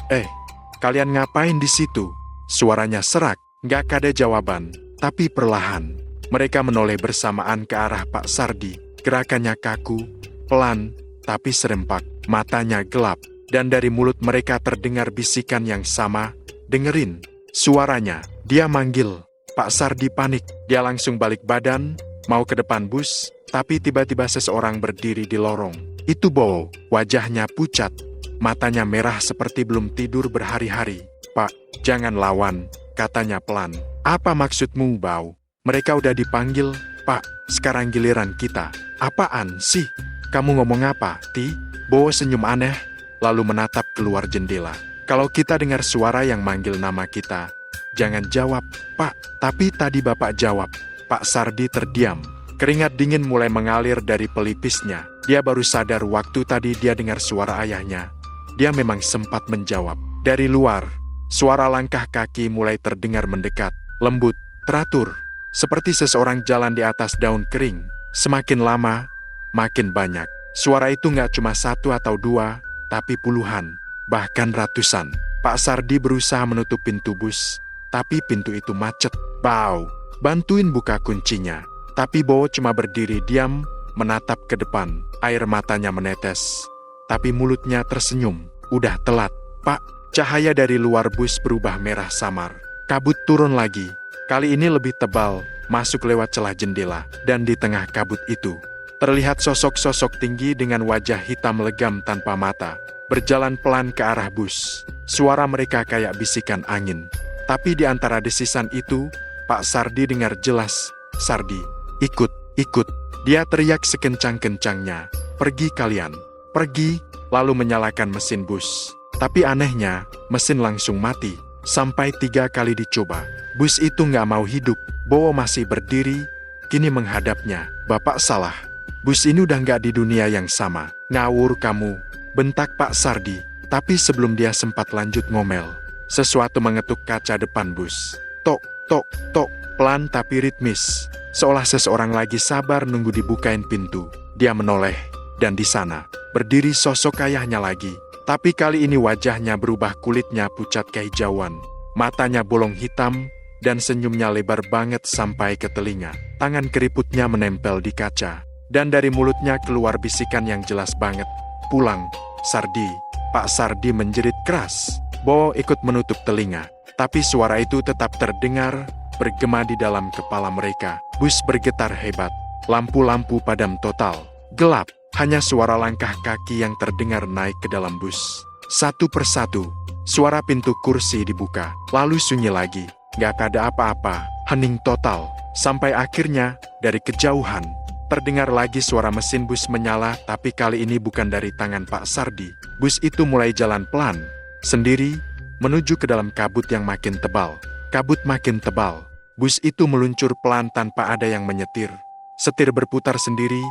Kalian ngapain di situ?" Suaranya serak, nggak ada jawaban, tapi perlahan. Mereka menoleh bersamaan ke arah Pak Sardi. Gerakannya kaku, pelan, tapi serempak. Matanya gelap, dan dari mulut mereka terdengar bisikan yang sama. "Dengerin." Suaranya, dia manggil. Pak Sardi panik. Dia langsung balik badan, mau ke depan bus, tapi tiba-tiba seseorang berdiri di lorong. Itu Bowo. Wajahnya pucat, matanya merah seperti belum tidur berhari-hari. "Pak, jangan lawan," katanya pelan. "Apa maksudmu, Bowo? Mereka udah dipanggil, Pak. Sekarang giliran kita." "Apaan sih? Kamu ngomong apa, Ti?" Bowo senyum aneh, lalu menatap keluar jendela. "Kalau kita dengar suara yang manggil nama kita, jangan jawab, Pak." "Tapi tadi Bapak jawab." Pak Sardi terdiam. Keringat dingin mulai mengalir dari pelipisnya. Dia baru sadar waktu tadi dia dengar suara ayahnya. Dia memang sempat menjawab. Dari luar, suara langkah kaki mulai terdengar mendekat. Lembut, teratur, seperti seseorang jalan di atas daun kering. Semakin lama, makin banyak. Suara itu nggak cuma satu atau dua, tapi puluhan, bahkan ratusan. Pak Sardi berusaha menutup pintu bus, tapi pintu itu macet. "Bowo, bantuin buka kuncinya." Tapi Bowo cuma berdiri diam, menatap ke depan. Air matanya menetes, tapi mulutnya tersenyum. "Udah telat, Pak." Cahaya dari luar bus berubah merah samar. Kabut turun lagi, Kali ini lebih tebal, masuk lewat celah jendela, dan di tengah kabut itu, terlihat sosok-sosok tinggi dengan wajah hitam legam tanpa mata, berjalan pelan ke arah bus. Suara mereka kayak bisikan angin. Tapi di antara desisan itu, Pak Sardi dengar jelas, "Sardi, ikut, ikut." Dia teriak sekencang-kencangnya, "Pergi kalian, pergi," lalu menyalakan mesin bus. Tapi anehnya, mesin langsung mati. Sampai 3 kali dicoba, bus itu nggak mau hidup. Bowo masih berdiri, kini menghadapnya. "Bapak salah. Bus ini udah nggak di dunia yang sama." "Ngawur kamu," bentak Pak Sardi. Tapi sebelum dia sempat lanjut ngomel, sesuatu mengetuk kaca depan bus. Tok, tok, tok, pelan tapi ritmis. Seolah seseorang lagi sabar nunggu dibukain pintu. Dia menoleh, dan di sana, berdiri sosok ayahnya lagi. Tapi kali ini wajahnya berubah, kulitnya pucat kehijauan. Matanya bolong hitam, dan senyumnya lebar banget sampai ke telinga. Tangan keriputnya menempel di kaca. Dan dari mulutnya keluar bisikan yang jelas banget. "Pulang, Sardi." Pak Sardi menjerit keras. Bowo ikut menutup telinga. Tapi suara itu tetap terdengar, bergema di dalam kepala mereka. Bus bergetar hebat. Lampu-lampu padam total. Gelap. Hanya suara langkah kaki yang terdengar naik ke dalam bus. Satu persatu, suara pintu kursi dibuka. Lalu sunyi lagi. Gak ada apa-apa. Hening total. Sampai akhirnya, dari kejauhan, terdengar lagi suara mesin bus menyala, tapi kali ini bukan dari tangan Pak Sardi. Bus itu mulai jalan pelan, sendiri, menuju ke dalam kabut yang makin tebal. Kabut makin tebal. Bus itu meluncur pelan tanpa ada yang menyetir. Setir berputar sendiri,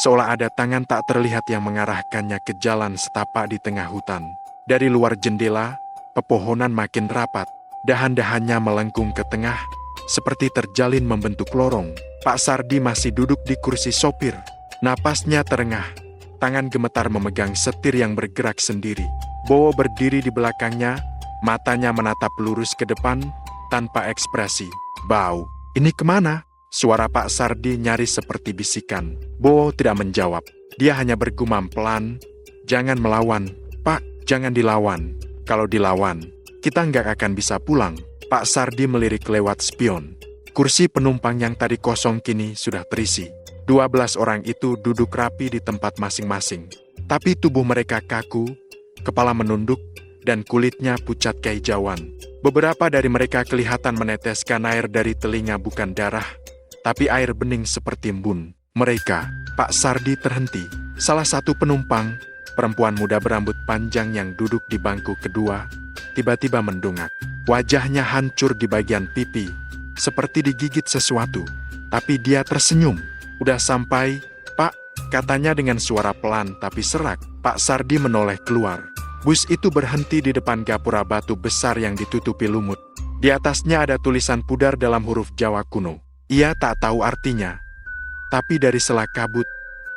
seolah ada tangan tak terlihat yang mengarahkannya ke jalan setapak di tengah hutan. Dari luar jendela, pepohonan makin rapat. Dahan-dahannya melengkung ke tengah, seperti terjalin membentuk lorong. Pak Sardi masih duduk di kursi sopir. Napasnya terengah. Tangan gemetar memegang setir yang bergerak sendiri. Bowo berdiri di belakangnya, matanya menatap lurus ke depan, tanpa ekspresi. "Bau, ini kemana?" Suara Pak Sardi nyaris seperti bisikan. Bowo tidak menjawab. Dia hanya bergumam pelan, "Jangan melawan, Pak, jangan dilawan. Kalau dilawan, kita nggak akan bisa pulang." Pak Sardi melirik lewat spion. Kursi penumpang yang tadi kosong kini sudah terisi. 12 orang itu duduk rapi di tempat masing-masing. Tapi tubuh mereka kaku, kepala menunduk, dan kulitnya pucat kehijauan. Beberapa dari mereka kelihatan meneteskan air dari telinga, bukan darah, tapi air bening seperti embun. Mereka, Pak Sardi terhenti. Salah satu penumpang, perempuan muda berambut panjang yang duduk di bangku kedua, tiba-tiba mendongak. Wajahnya hancur di bagian pipi, seperti digigit sesuatu. Tapi dia tersenyum. "Udah sampai, Pak," katanya dengan suara pelan tapi serak. Pak Sardi menoleh keluar. Bus itu berhenti di depan gapura batu besar yang ditutupi lumut. Di atasnya ada tulisan pudar dalam huruf Jawa kuno. Ia tak tahu artinya. Tapi dari sela kabut,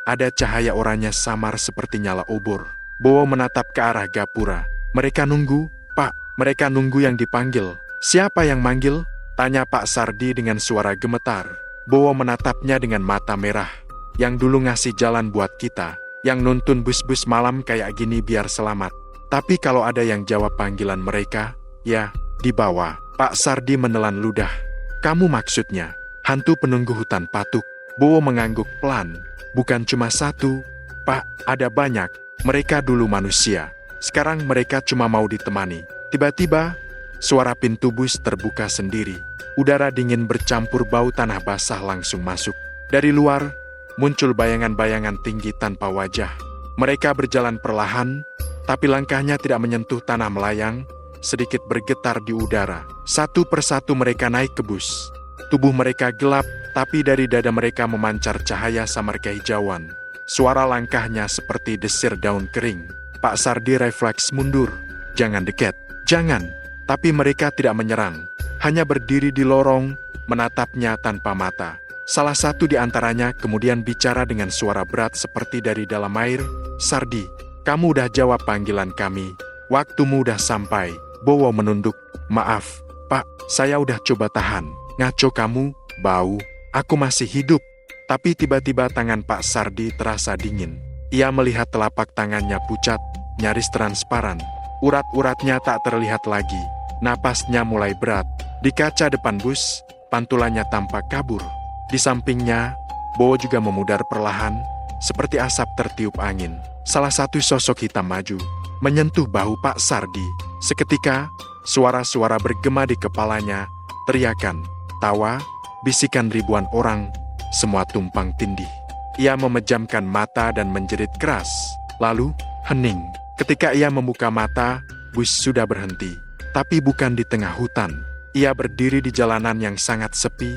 ada cahaya oranye samar seperti nyala obor. Bowo menatap ke arah gapura. "Mereka nunggu, Pak. Mereka nunggu yang dipanggil." "Siapa yang manggil?" tanya Pak Sardi dengan suara gemetar. Bowo menatapnya dengan mata merah. "Yang dulu ngasih jalan buat kita, yang nuntun bus-bus malam kayak gini biar selamat. Tapi kalau ada yang jawab panggilan mereka, ya, di bawah." Pak Sardi menelan ludah. "Kamu maksudnya hantu penunggu hutan patuk?" Bowo mengangguk pelan. "Bukan cuma satu, Pak, ada banyak. Mereka dulu manusia. Sekarang mereka cuma mau ditemani." Tiba-tiba, suara pintu bus terbuka sendiri. Udara dingin bercampur bau tanah basah langsung masuk. Dari luar, muncul bayangan-bayangan tinggi tanpa wajah. Mereka berjalan perlahan, tapi langkahnya tidak menyentuh tanah melayang, sedikit bergetar di udara. Satu persatu mereka naik ke bus. Tubuh mereka gelap, tapi dari dada mereka memancar cahaya samar kehijauan. Suara langkahnya seperti desir daun kering. Pak Sardi refleks mundur. "Jangan dekat, jangan." Tapi mereka tidak menyerang. Hanya berdiri di lorong, menatapnya tanpa mata. Salah satu di antaranya kemudian bicara dengan suara berat seperti dari dalam air. "Sardi, kamu udah jawab panggilan kami. Waktumu udah sampai." Bowo menunduk. "Maaf, Pak, saya udah coba tahan. Ngaco kamu, bau. Aku masih hidup." Tapi tiba-tiba tangan Pak Sardi terasa dingin. Ia melihat telapak tangannya pucat, nyaris transparan. Urat-uratnya tak terlihat lagi. Napasnya mulai berat. Di kaca depan bus, pantulannya tampak kabur. Di sampingnya, Bowo juga memudar perlahan, seperti asap tertiup angin. Salah satu sosok hitam maju, menyentuh bahu Pak Sardi. Seketika, suara-suara bergema di kepalanya, teriakan, tawa, bisikan ribuan orang, semua tumpang tindih. Ia memejamkan mata dan menjerit keras, lalu hening. Ketika ia membuka mata, bus sudah berhenti. Tapi bukan di tengah hutan. Ia berdiri di jalanan yang sangat sepi,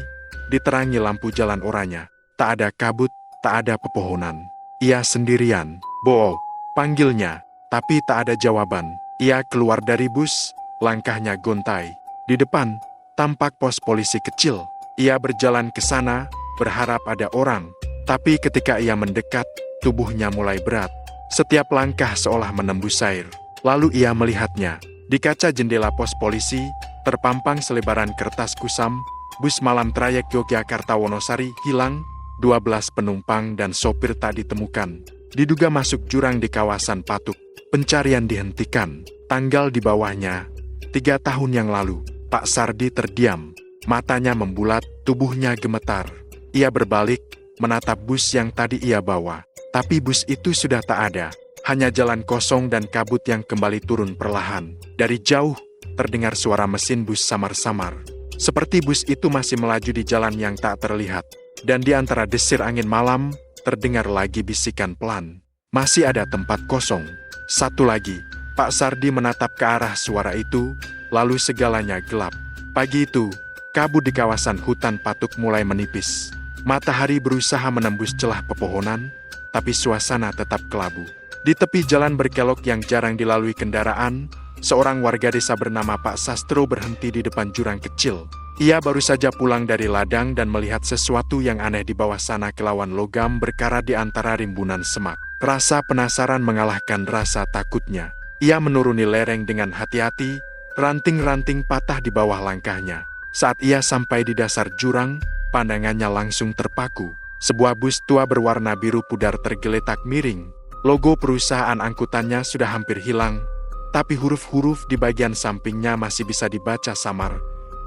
diterangi lampu jalan oranye. Tak ada kabut, tak ada pepohonan. Ia sendirian. Bowo, panggilnya, tapi tak ada jawaban. Ia keluar dari bus, langkahnya gontai. Di depan, tampak pos polisi kecil. Ia berjalan ke sana, berharap ada orang. Tapi ketika ia mendekat, tubuhnya mulai berat. Setiap langkah seolah menembus air. Lalu ia melihatnya. Di kaca jendela pos polisi, terpampang selebaran kertas kusam, bus malam trayek Yogyakarta-Wonosari hilang, 12 penumpang dan sopir tak ditemukan. Diduga masuk jurang di kawasan Patuk. Pencarian dihentikan. Tanggal di bawahnya, 3 tahun yang lalu, Pak Sardi terdiam. Matanya membulat, tubuhnya gemetar. Ia berbalik, menatap bus yang tadi ia bawa. Tapi bus itu sudah tak ada. Hanya jalan kosong dan kabut yang kembali turun perlahan. Dari jauh, terdengar suara mesin bus samar-samar. Seperti bus itu masih melaju di jalan yang tak terlihat. Dan di antara desir angin malam, terdengar lagi bisikan pelan. Masih ada tempat kosong. Satu lagi, Pak Sardi menatap ke arah suara itu, lalu segalanya gelap. Pagi itu, kabut di kawasan hutan Patuk mulai menipis. Matahari berusaha menembus celah pepohonan, tapi suasana tetap kelabu. Di tepi jalan berkelok yang jarang dilalui kendaraan, seorang warga desa bernama Pak Sastro berhenti di depan jurang kecil. Ia baru saja pulang dari ladang dan melihat sesuatu yang aneh di bawah sana. Kilauan logam berkarat di antara rimbunan semak. Rasa penasaran mengalahkan rasa takutnya. Ia menuruni lereng dengan hati-hati, ranting-ranting patah di bawah langkahnya. Saat ia sampai di dasar jurang, pandangannya langsung terpaku. Sebuah bus tua berwarna biru pudar tergeletak miring. Logo perusahaan angkutannya sudah hampir hilang, tapi huruf-huruf di bagian sampingnya masih bisa dibaca samar.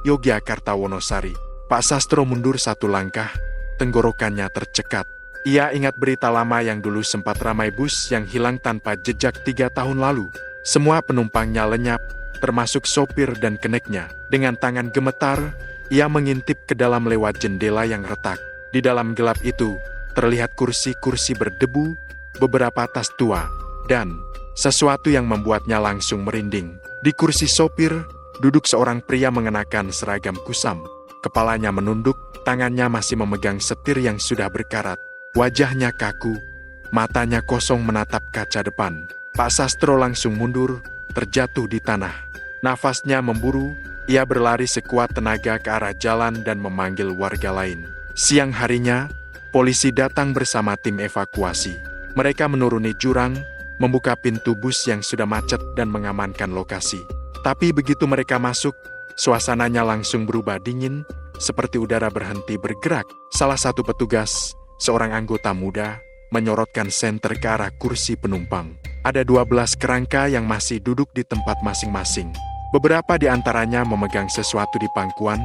Yogyakarta-Wonosari. Pak Sastro mundur satu langkah, tenggorokannya tercekat. Ia ingat berita lama yang dulu sempat ramai bus yang hilang tanpa jejak 3 tahun lalu. Semua penumpangnya lenyap, termasuk sopir dan keneknya. Dengan tangan gemetar, ia mengintip ke dalam lewat jendela yang retak. Di dalam gelap itu, terlihat kursi-kursi berdebu, beberapa tas tua, dan sesuatu yang membuatnya langsung merinding. Di kursi sopir, duduk seorang pria mengenakan seragam kusam. Kepalanya menunduk, tangannya masih memegang setir yang sudah berkarat. Wajahnya kaku, matanya kosong menatap kaca depan. Pak Sastro langsung mundur, terjatuh di tanah. Nafasnya memburu, ia berlari sekuat tenaga ke arah jalan dan memanggil warga lain. Siang harinya, polisi datang bersama tim evakuasi. Mereka menuruni jurang, membuka pintu bus yang sudah macet dan mengamankan lokasi. Tapi begitu mereka masuk, suasananya langsung berubah dingin, seperti udara berhenti bergerak. Salah satu petugas, seorang anggota muda, menyorotkan senter ke arah kursi penumpang. Ada 12 kerangka yang masih duduk di tempat masing-masing. Beberapa di antaranya memegang sesuatu di pangkuan,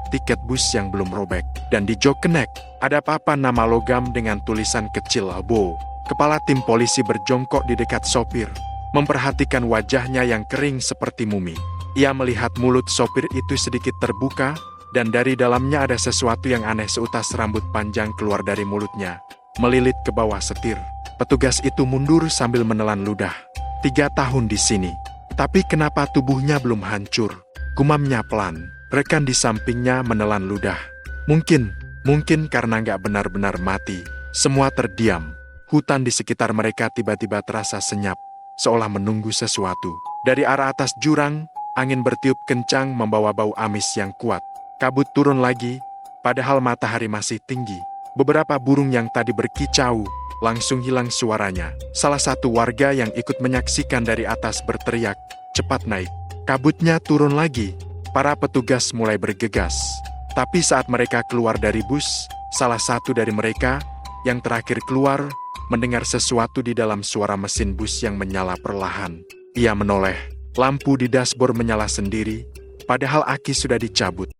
tiket bus yang belum robek. Dan di jok kenek, ada papan nama logam dengan tulisan kecil Bowo. Kepala tim polisi berjongkok di dekat sopir, memperhatikan wajahnya yang kering seperti mumi. Ia melihat mulut sopir itu sedikit terbuka, dan dari dalamnya ada sesuatu yang aneh. Seutas rambut panjang keluar dari mulutnya, melilit ke bawah setir. Petugas itu mundur sambil menelan ludah. 3 tahun di sini. Tapi kenapa tubuhnya belum hancur? Gumamnya pelan. Rekan di sampingnya menelan ludah. Mungkin karena nggak benar-benar mati. Semua terdiam. Hutan di sekitar mereka tiba-tiba terasa senyap, seolah menunggu sesuatu. Dari arah atas jurang, angin bertiup kencang membawa bau amis yang kuat. Kabut turun lagi, padahal matahari masih tinggi. Beberapa burung yang tadi berkicau, langsung hilang suaranya. Salah satu warga yang ikut menyaksikan dari atas berteriak, "Cepat naik." Kabutnya turun lagi. Para petugas mulai bergegas. Tapi saat mereka keluar dari bus, salah satu dari mereka, yang terakhir keluar, mendengar sesuatu di dalam suara mesin bus yang menyala perlahan. Ia menoleh. Lampu di dashboard menyala sendiri, padahal aki sudah dicabut.